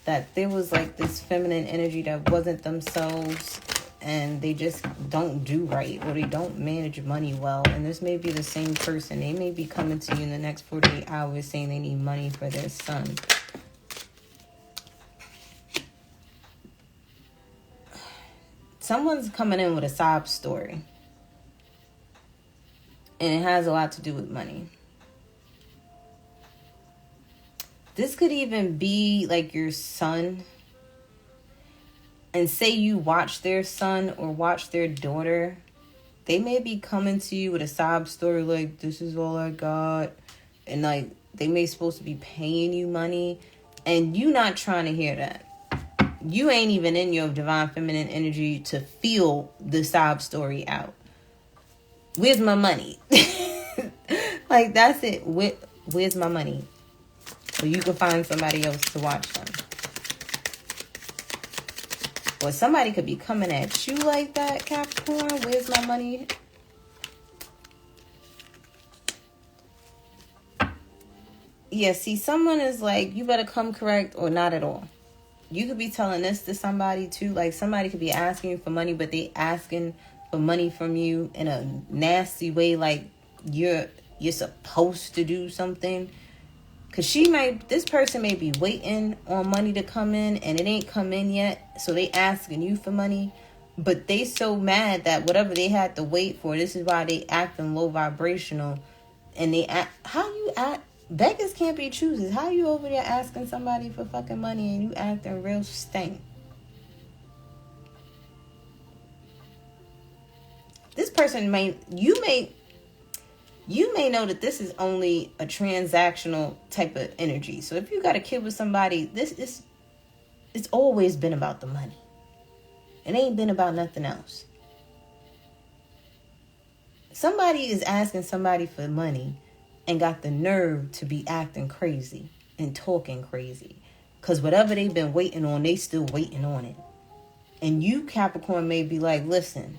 that there was like this feminine energy that wasn't themselves, and they just don't do right, or they don't manage money well. And this may be the same person. They may be coming to you in the next 48 hours saying they need money for their son. Someone's coming in with a sob story, and it has a lot to do with money. This could even be like your son. And say you watch their son or watch their daughter. They may be coming to you with a sob story like, this is all I got. And like, they may supposed to be paying you money. And you not trying to hear that. You ain't even in your divine feminine energy to feel the sob story out. Where's my money? Like, that's it. Where's my money? So you can find somebody else to watch them. Or somebody could be coming at you like that, Capricorn. Where's my money? Yeah, see, someone is like, you better come correct or not at all. You could be telling this to somebody too. Like, somebody could be asking you for money, but they asking for money from you in a nasty way. Like, you're supposed to do something. Because this person may be waiting on money to come in, and it ain't come in yet. So they asking you for money. But they so mad that whatever they had to wait for, this is why they acting low vibrational. And they act, how you act, beggars can't be choosers. How you over there asking somebody for fucking money and you acting real stank? This person you may know that this is only a transactional type of energy. So if you got a kid with somebody, it's always been about the money. It ain't been about nothing else. Somebody is asking somebody for money and got the nerve to be acting crazy and talking crazy. Because whatever they've been waiting on, they still waiting on it. And you, Capricorn, may be like, listen,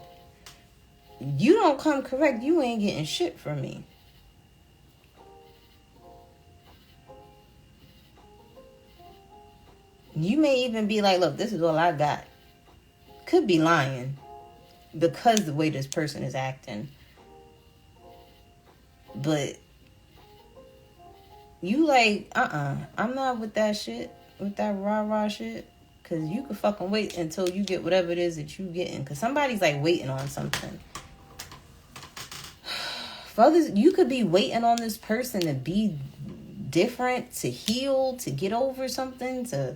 you don't come correct, you ain't getting shit from me. You may even be like, look, this is all I got. Could be lying because the way this person is acting. But you like, I'm not with that shit, with that rah-rah shit. Because you could fucking wait until you get whatever it is that you getting. Because somebody's like waiting on something. For others, you could be waiting on this person to be different, to heal, to get over something, to...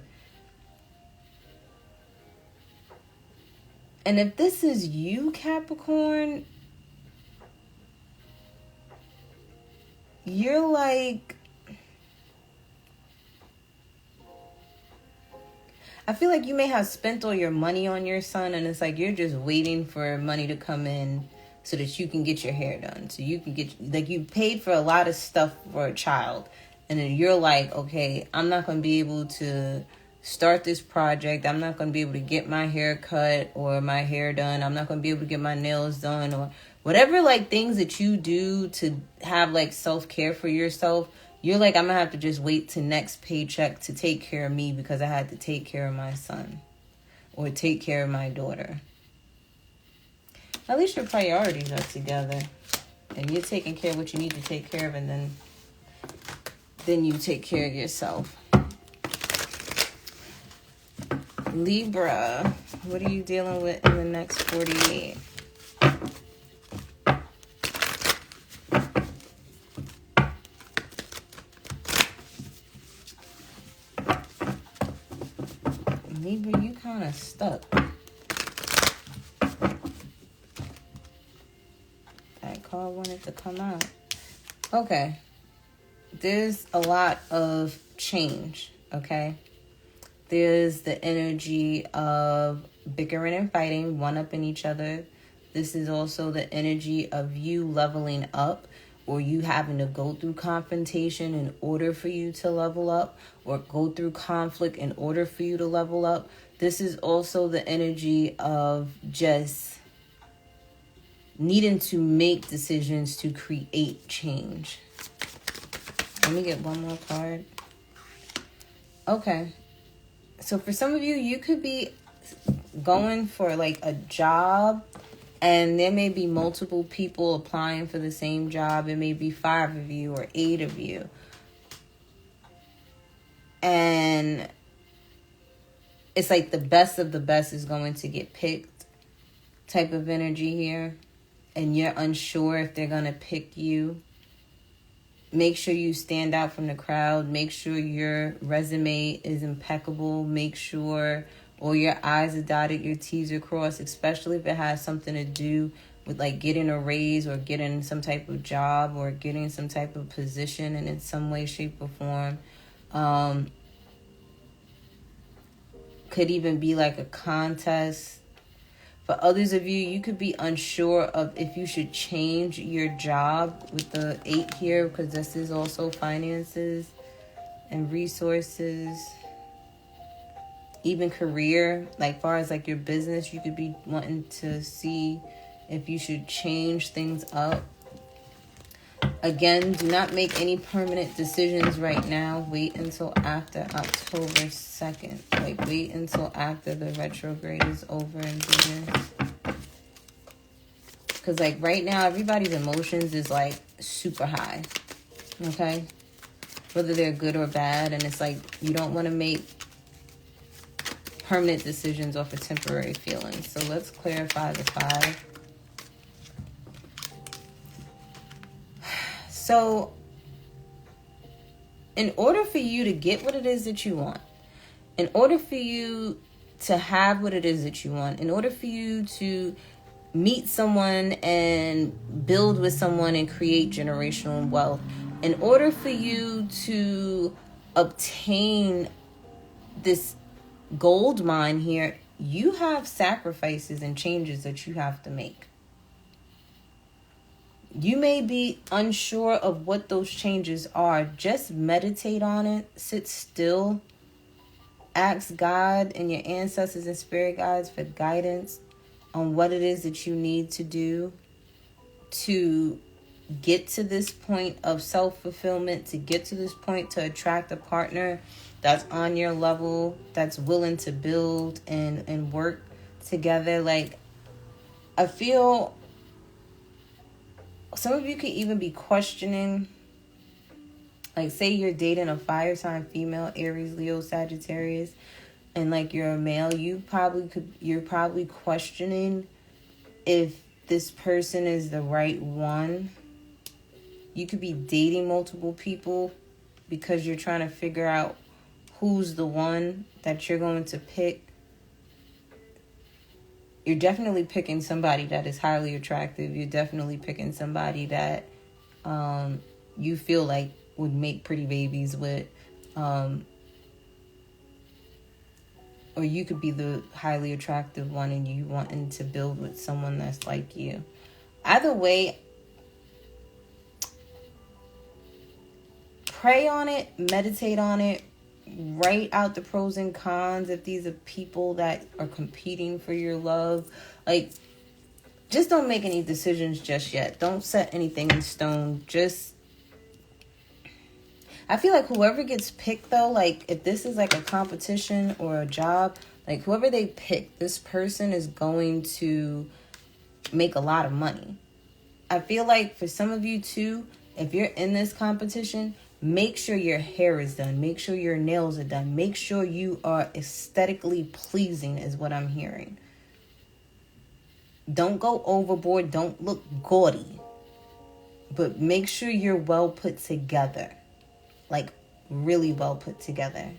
And if this is you, Capricorn, you're like... I feel like you may have spent all your money on your son, and it's like you're just waiting for money to come in so that you can get your hair done. So you can get, like, you paid for a lot of stuff for a child. And then you're like, okay, I'm not going to be able to start this project. I'm not going to be able to get my hair cut or my hair done. I'm not going to be able to get my nails done or whatever, like, things that you do to have, like, self-care for yourself. You're like, I'm going to have to just wait till next paycheck to take care of me because I had to take care of my son or take care of my daughter. At least your priorities are together and you're taking care of what you need to take care of, and then you take care of yourself. Libra, what are you dealing with in the next 48? Libra, you kind of stuck. card wanted to come out. Okay. There's a lot of change, okay? There's the energy of bickering and fighting, one-upping each other. This is also the energy of you leveling up, or you having to go through confrontation in order for you to level up, or go through conflict in order for you to level up. This is also the energy of just needing to make decisions to create change. Let me get one more card. Okay. So for some of you, you could be going for like a job, and there may be multiple people applying for the same job. It may be 5 of you or 8 of you. And it's like the best of the best is going to get picked type of energy here. And you're unsure if they're going to pick you. Make sure you stand out from the crowd. Make sure your resume is impeccable. Make sure all your I's are dotted, your T's are crossed, especially if it has something to do with like getting a raise or getting some type of job or getting some type of position and in some way, shape, or form. Could even be like a contest. For others of you, you could be unsure of if you should change your job with the 8 here, because this is also finances and resources. Even career, like far as like your business, you could be wanting to see if you should change things up. Again, do not make any permanent decisions right now. Wait until after October 2nd. Like, wait until after the retrograde is over in Venus. Because, like, right now, everybody's emotions is, like, super high. Okay? Whether they're good or bad. And it's like, you don't want to make permanent decisions off of temporary feelings. So let's clarify the 5. So, in order for you to get what it is that you want, in order for you to have what it is that you want, in order for you to meet someone and build with someone and create generational wealth, in order for you to obtain this gold mine here, you have sacrifices and changes that you have to make. You may be unsure of what those changes are. Just meditate on it. Sit still. Ask God and your ancestors and spirit guides for guidance on what it is that you need to do to get to this point of self-fulfillment, to get to this point to attract a partner that's on your level, that's willing to build and work together. Like, I feel some of you could even be questioning, like, say you're dating a fire sign female, Aries, Leo, Sagittarius, and like you're a male, you're probably questioning if this person is the right one. You could be dating multiple people because you're trying to figure out who's the one that you're going to pick. You're definitely picking somebody that is highly attractive. You're definitely picking somebody that you feel like would make pretty babies with. Or you could be the highly attractive one and you wanting to build with someone that's like you. Either way, pray on it, meditate on it, write out the pros and cons if these are people that are competing for your love. Like, just don't make any decisions just yet. Don't set anything in stone. I feel like whoever gets picked, though, like if this is like a competition or a job, like whoever they pick, this person is going to make a lot of money. I feel like for some of you too, if you're in this competition, make sure your hair is done. Make sure your nails are done. Make sure you are aesthetically pleasing is what I'm hearing. Don't go overboard. Don't look gaudy. But make sure you're well put together. Like, really well put together.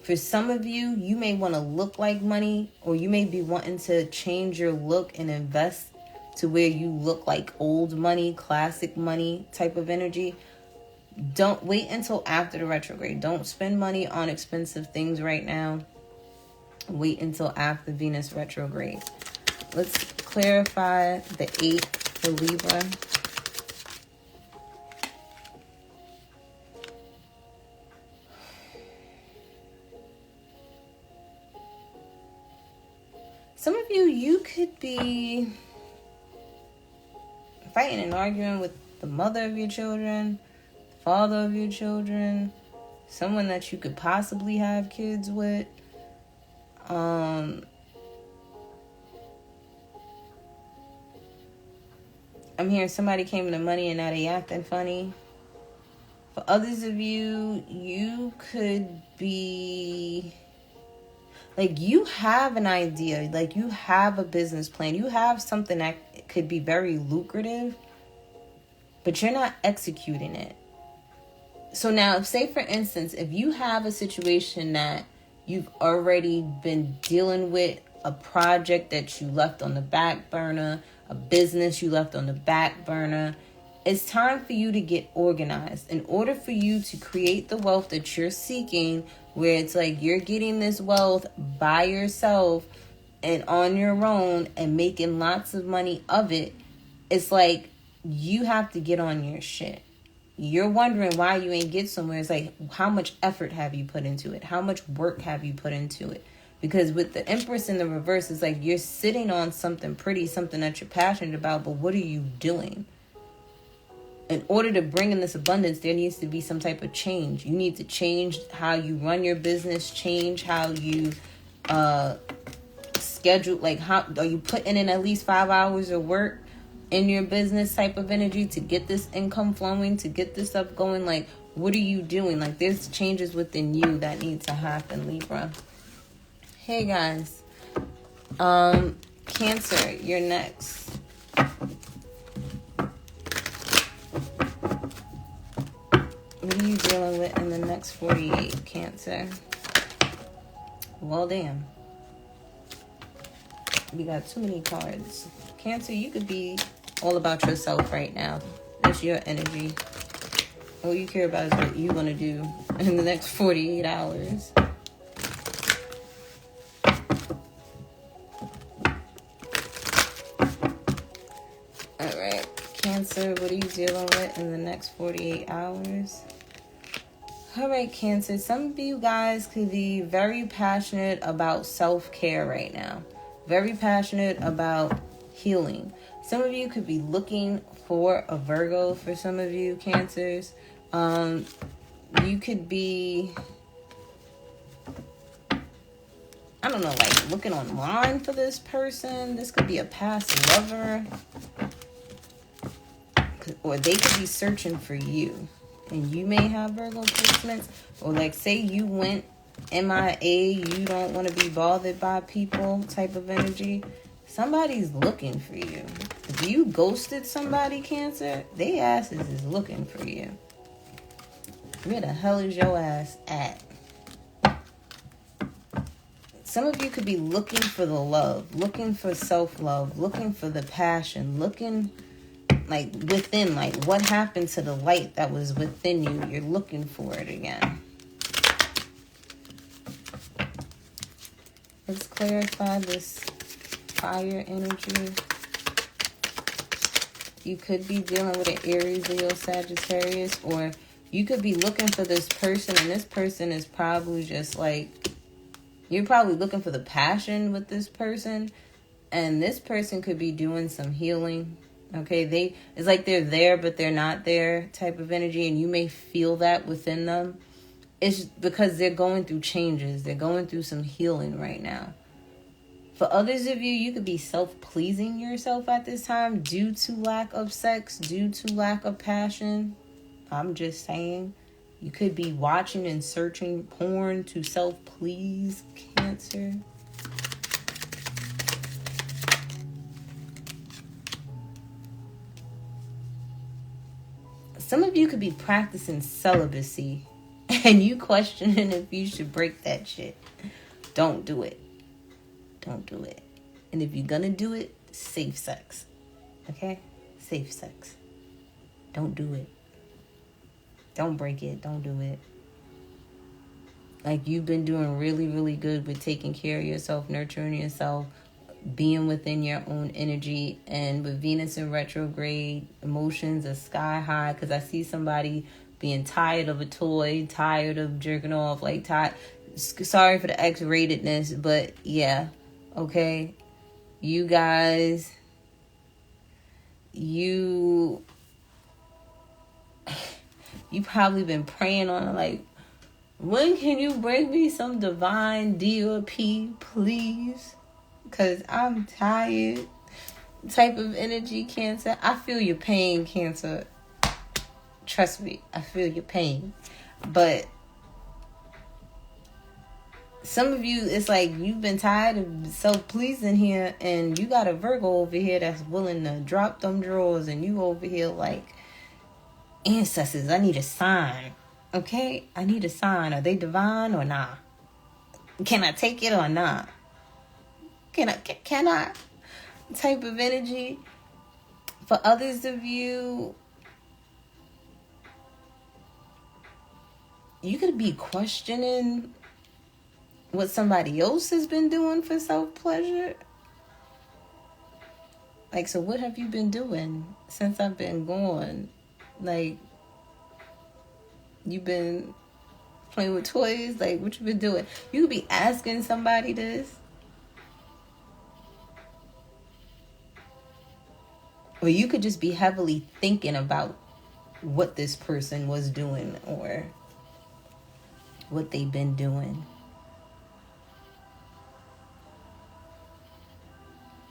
For some of you, you may want to look like money, or you may be wanting to change your look and invest to where you look like old money, classic money type of energy. Don't wait until after the retrograde. Don't spend money on expensive things right now. Wait until after Venus retrograde. Let's clarify the 8 for Libra. Some of you could be fighting and arguing with the mother of your children, the father of your children, someone that you could possibly have kids with. I'm hearing somebody came into money and now they acting funny. For others of you, you could be... like, you have an idea, like, you have a business plan, you have something that could be very lucrative, but you're not executing it. So now, say for instance, if you have a situation that you've already been dealing with, a project that you left on the back burner, a business you left on the back burner, it's time for you to get organized. In order for you to create the wealth that you're seeking, where it's like you're getting this wealth by yourself and on your own and making lots of money of it, it's like you have to get on your shit. You're wondering why you ain't get somewhere. It's like, how much effort have you put into it? How much work have you put into it? Because with the Empress in the reverse, it's like you're sitting on something pretty, something that you're passionate about, but what are you doing? In order to bring in this abundance, there needs to be some type of change. You need to change how you run your business, change how you schedule, like how are you putting in at least 5 hours of work in your business type of energy to get this income flowing, to get this stuff going. Like, what are you doing? Like, there's changes within you that need to happen, Libra. Hey guys, Cancer, you're next. What are you dealing with in the next 48, Cancer? Well, damn. We got too many cards. Cancer, you could be all about yourself right now. That's your energy. All you care about is what you want to do in the next 48 hours. All right, Cancer, what are you dealing with in the next 48 hours? All right, Cancer, some of you guys could be very passionate about self-care right now. Very passionate about healing. Some of you could be looking for a Virgo. For some of you, Cancers, you could be, I don't know, like looking online for this person. This could be a past lover, or they could be searching for you, and you may have Virgo placements. Or like, say you went MIA, you don't want to be bothered by people type of energy. Somebody's looking for you. If you ghosted somebody, Cancer, they asses is looking for you. Where the hell is your ass at? Some of you could be looking for the love, looking for self-love, looking for the passion, looking like within, like what happened to the light that was within you. You're looking for it again. Let's clarify this fire energy. You could be dealing with an Aries, Leo, Sagittarius, or you could be looking for this person, and this person is probably just like, you're probably looking for the passion with this person, and this person could be doing some healing. Okay, it's like they're there, but they're not there type of energy, and you may feel that within them. It's because they're going through changes. They're going through some healing right now. For others of you, you could be self-pleasing yourself at this time due to lack of sex, due to lack of passion. I'm just saying. You could be watching and searching porn to self-please, Cancer. Some of you could be practicing celibacy and you questioning if you should break that shit. Don't do it. Don't do it. And if you're gonna do it, safe sex. Okay? Safe sex. Don't do it. Don't break it. Don't do it. Like, you've been doing really, really good with taking care of yourself, nurturing yourself, being within your own energy. And with Venus in retrograde, emotions are sky high, because I see somebody being tired of a toy, tired of jerking off, like, tired. Sorry for the X-ratedness, but yeah, okay? You guys, you probably been praying on it, like, when can you bring me some divine D or P, please? Because I'm tired. Type of energy, Cancer. I feel your pain, Cancer. Trust me, I feel your pain. But some of you, it's like you've been tired of self-pleasing here, and you got a Virgo over here that's willing to drop them drawers, and you over here like, ancestors, I need a sign. Okay? I need a sign. Are they divine or not? Can I take it or not? Can I? Type of energy. For others of you, you could be questioning what somebody else has been doing for self-pleasure. Like, so what have you been doing since I've been gone? Like, you've been playing with toys? Like, what you been doing? You could be asking somebody this. Or you could just be heavily thinking about what this person was doing or what they've been doing.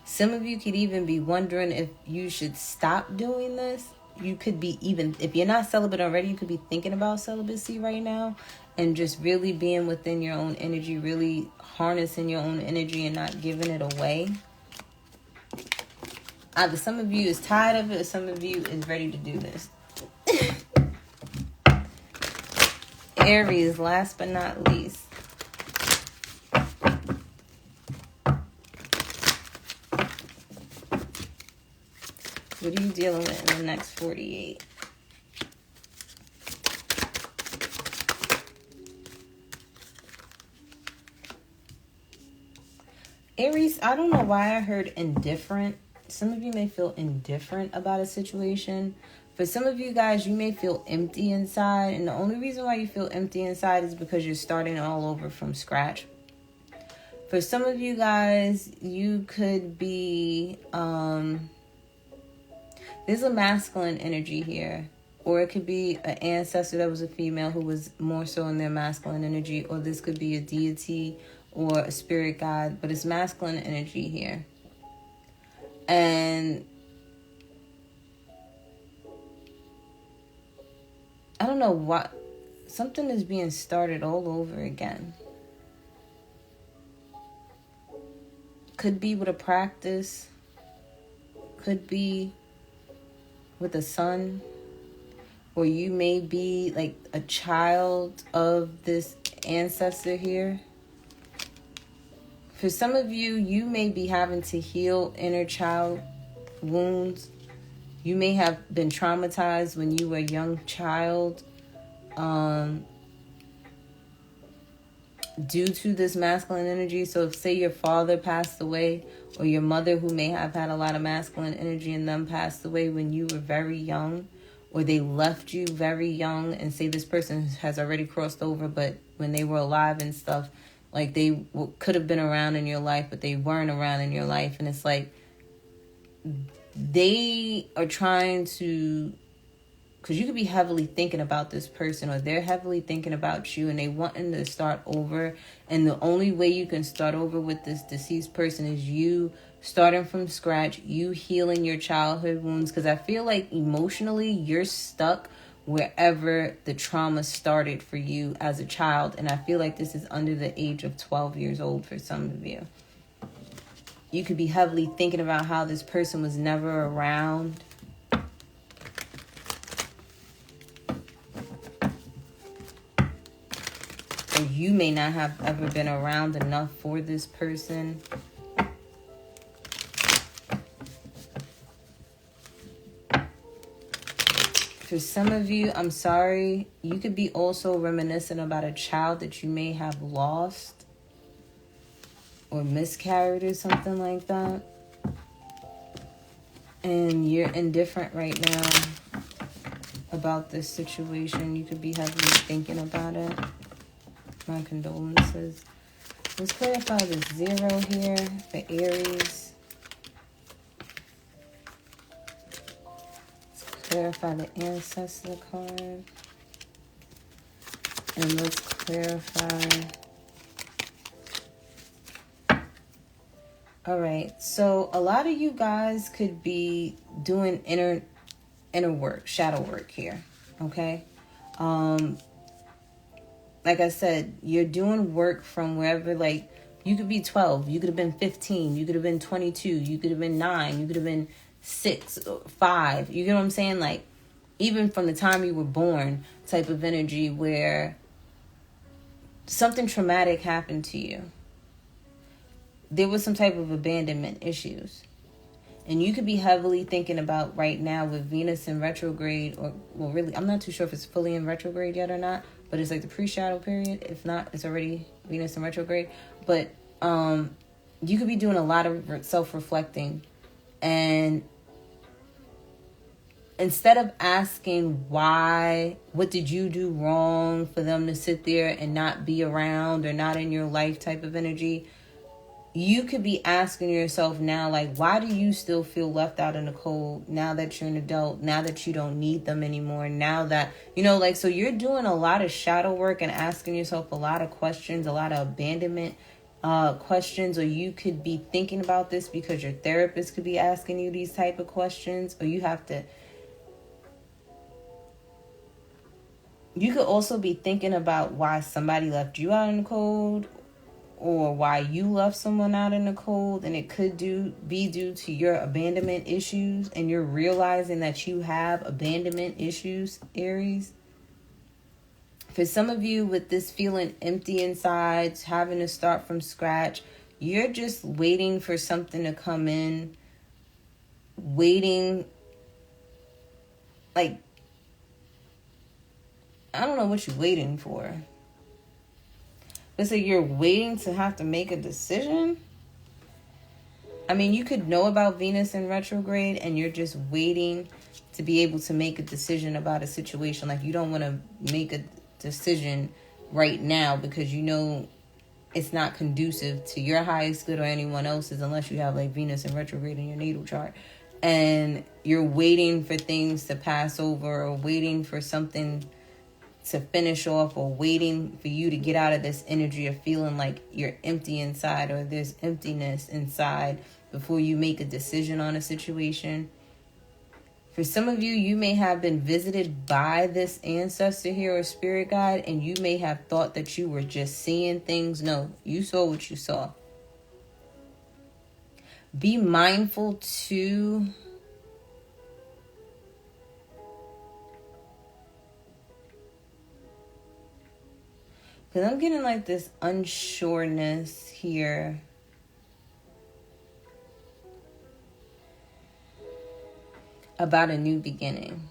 Some of you could even be wondering if you should stop doing this. You could be, even if you're not celibate already, you could be thinking about celibacy right now, and just really being within your own energy, really harnessing your own energy and not giving it away. Either some of you is tired of it, or some of you is ready to do this. Aries, last but not least. What are you dealing with in the next 48? Aries, I don't know why I heard indifferent. Some of you may feel indifferent about a situation. For some of you guys, you may feel empty inside. And the only reason why you feel empty inside is because you're starting all over from scratch. For some of you guys, you could be... there's a masculine energy here. Or it could be an ancestor that was a female who was more so in their masculine energy. Or this could be a deity or a spirit guide. But it's masculine energy here. And I don't know what, something is being started all over again. Could be with a practice. Could be with a son. Or you may be like a child of this ancestor here. For some of you, you may be having to heal inner child wounds. You may have been traumatized when you were a young child due to this masculine energy. So if, say, your father passed away, or your mother, who may have had a lot of masculine energy in them, passed away when you were very young, or they left you very young, and say this person has already crossed over, but when they were alive and stuff, like they could have been around in your life, but they weren't around in your life. And it's like they are trying to, because you could be heavily thinking about this person, or they're heavily thinking about you, and they wanting to start over. And the only way you can start over with this deceased person is you starting from scratch, you healing your childhood wounds. Because I feel like emotionally you're stuck wherever the trauma started for you as a child. And I feel like this is under the age of 12 years old for some of you. You could be heavily thinking about how this person was never around. Or you may not have ever been around enough for this person. For some of you, I'm sorry, you could be also reminiscent about a child that you may have lost or miscarried or something like that. And you're indifferent right now about this situation. You could be heavily thinking about it. My condolences. Let's clarify the 0 here for Aries. Let's clarify the ancestor card. And let's clarify. All right. So a lot of you guys could be doing inner work, shadow work here. Okay. Like I said, you're doing work from wherever, like, you could be 12, you could have been 15, you could have been 22, you could have been 9, you could have been 6, 5. You get what I'm saying? Like, even from the time you were born type of energy where something traumatic happened to you. There was some type of abandonment issues. And you could be heavily thinking about right now with Venus in retrograde, or, well, really, I'm not too sure if it's fully in retrograde yet or not, but it's like the pre-shadow period. If not, it's already Venus in retrograde. But you could be doing a lot of self-reflecting. And instead of asking why, what did you do wrong for them to sit there and not be around or not in your life type of energy, you could be asking yourself now, like, why do you still feel left out in the cold now that you're an adult, now that you don't need them anymore, now that, you know, like, so you're doing a lot of shadow work and asking yourself a lot of questions, a lot of abandonment questions, or you could be thinking about this because your therapist could be asking you these type of questions, or you could also be thinking about why somebody left you out in the cold, or why you left someone out in the cold, and it could be due to your abandonment issues, and you're realizing that you have abandonment issues, Aries. For some of you, with this feeling empty inside, having to start from scratch, you're just waiting for something to come in, waiting, like, I don't know what you're waiting for. But so you're waiting to have to make a decision? I mean, you could know about Venus in retrograde and you're just waiting to be able to make a decision about a situation. Like, you don't want to make a decision right now because you know it's not conducive to your highest good or anyone else's unless you have, like, Venus in retrograde in your natal chart. And you're waiting for things to pass over, or waiting for something to finish off, or waiting for you to get out of this energy of feeling like you're empty inside, or there's emptiness inside, before you make a decision on a situation. For some of you, you may have been visited by this ancestor here or spirit guide, and you may have thought that you were just seeing things. No, you saw what you saw. Be mindful too because I'm getting like this unsureness here. About a new beginning.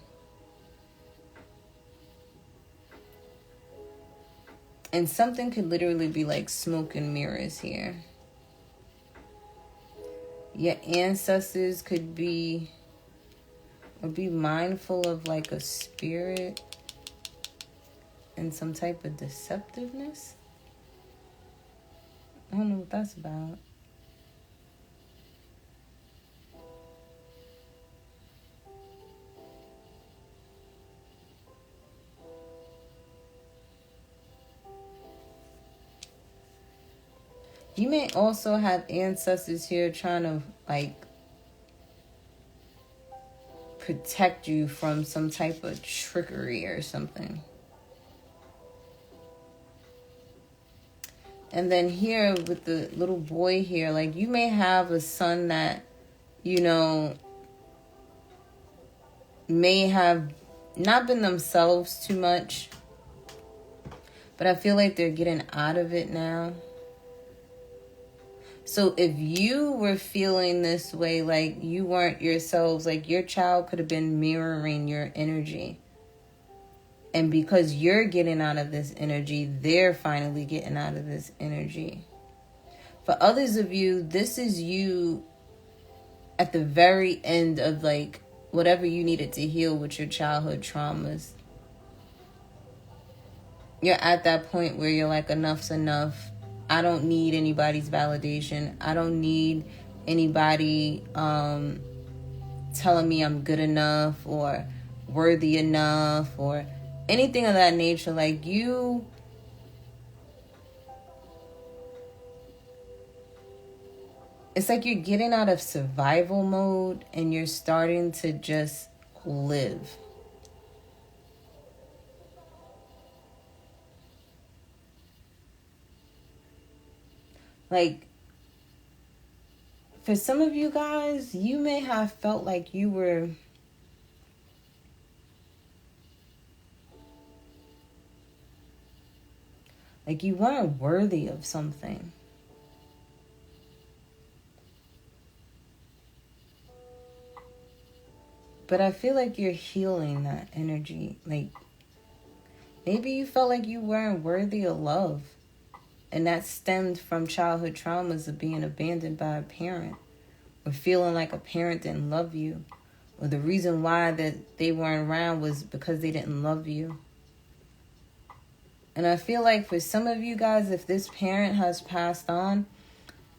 And something could literally be like smoke and mirrors here. Your ancestors could be, or be mindful of like a spirit and some type of deceptiveness. I don't know what that's about. You may also have ancestors here trying to, like, protect you from some type of trickery or something. And then here with the little boy here, like, you may have a son that, you know, may have not been themselves too much, but I feel like they're getting out of it now. So if you were feeling this way, like you weren't yourselves, like your child could have been mirroring your energy. And because you're getting out of this energy, they're finally getting out of this energy. For others of you, this is you at the very end of like whatever you needed to heal with your childhood traumas. You're at that point where you're like, enough's enough. I don't need anybody's validation. I don't need anybody telling me I'm good enough or worthy enough or anything of that nature. Like you, it's like you're getting out of survival mode and you're starting to just live. Like, for some of you guys, you may have felt like you were like you weren't worthy of something. But I feel like you're healing that energy. Like, maybe you felt like you weren't worthy of love. And that stemmed from childhood traumas of being abandoned by a parent. Or feeling like a parent didn't love you. Or the reason why that they weren't around was because they didn't love you. And I feel like for some of you guys, if this parent has passed on,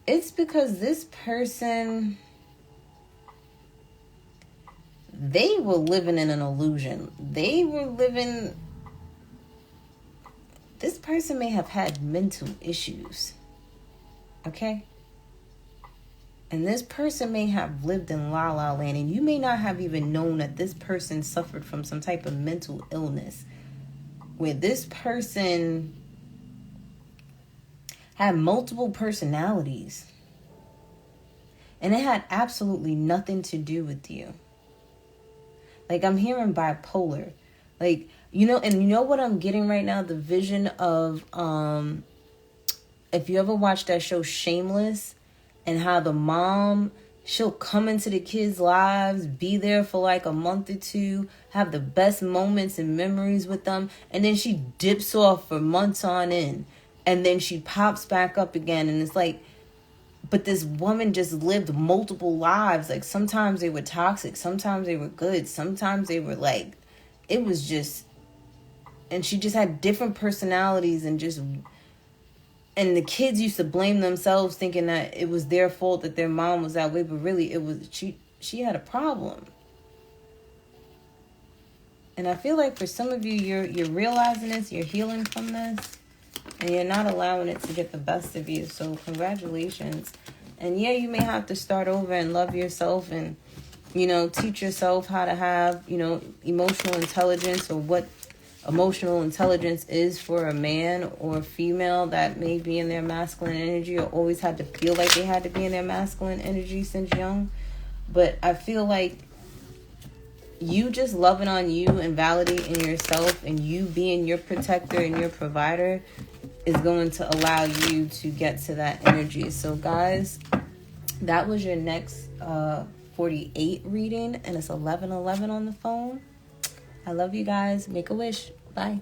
it's because this person, they were living in an illusion. This person may have had mental issues. Okay? And this person may have lived in La La Land, and you may not have even known that this person suffered from some type of mental illness, where this person had multiple personalities. And it had absolutely nothing to do with you. Like, I'm hearing bipolar. Like, you know what I'm getting right now? The vision of, if you ever watched that show Shameless, and how the mom, she'll come into the kids' lives, be there for like a month or two, have the best moments and memories with them, and then she dips off for months on end, and then she pops back up again, and it's like, but this woman just lived multiple lives. Like, sometimes they were toxic, sometimes they were good, sometimes they were like, it was just, and she just had different personalities and and the kids used to blame themselves thinking that it was their fault that their mom was that way, but really it was, she had a problem. And I feel like for some of you, you're realizing this, you're healing from this, and you're not allowing it to get the best of you. So congratulations. And yeah, you may have to start over and love yourself and, teach yourself how to have, emotional intelligence, or what emotional intelligence is for a man or female that may be in their masculine energy, or always had to feel like they had to be in their masculine energy since young. But I feel like you just loving on you and validating yourself and you being your protector and your provider is going to allow you to get to that energy. So guys, that was your next 48 reading, and it's 11:11 on the phone. I love you guys. Make a wish. Bye.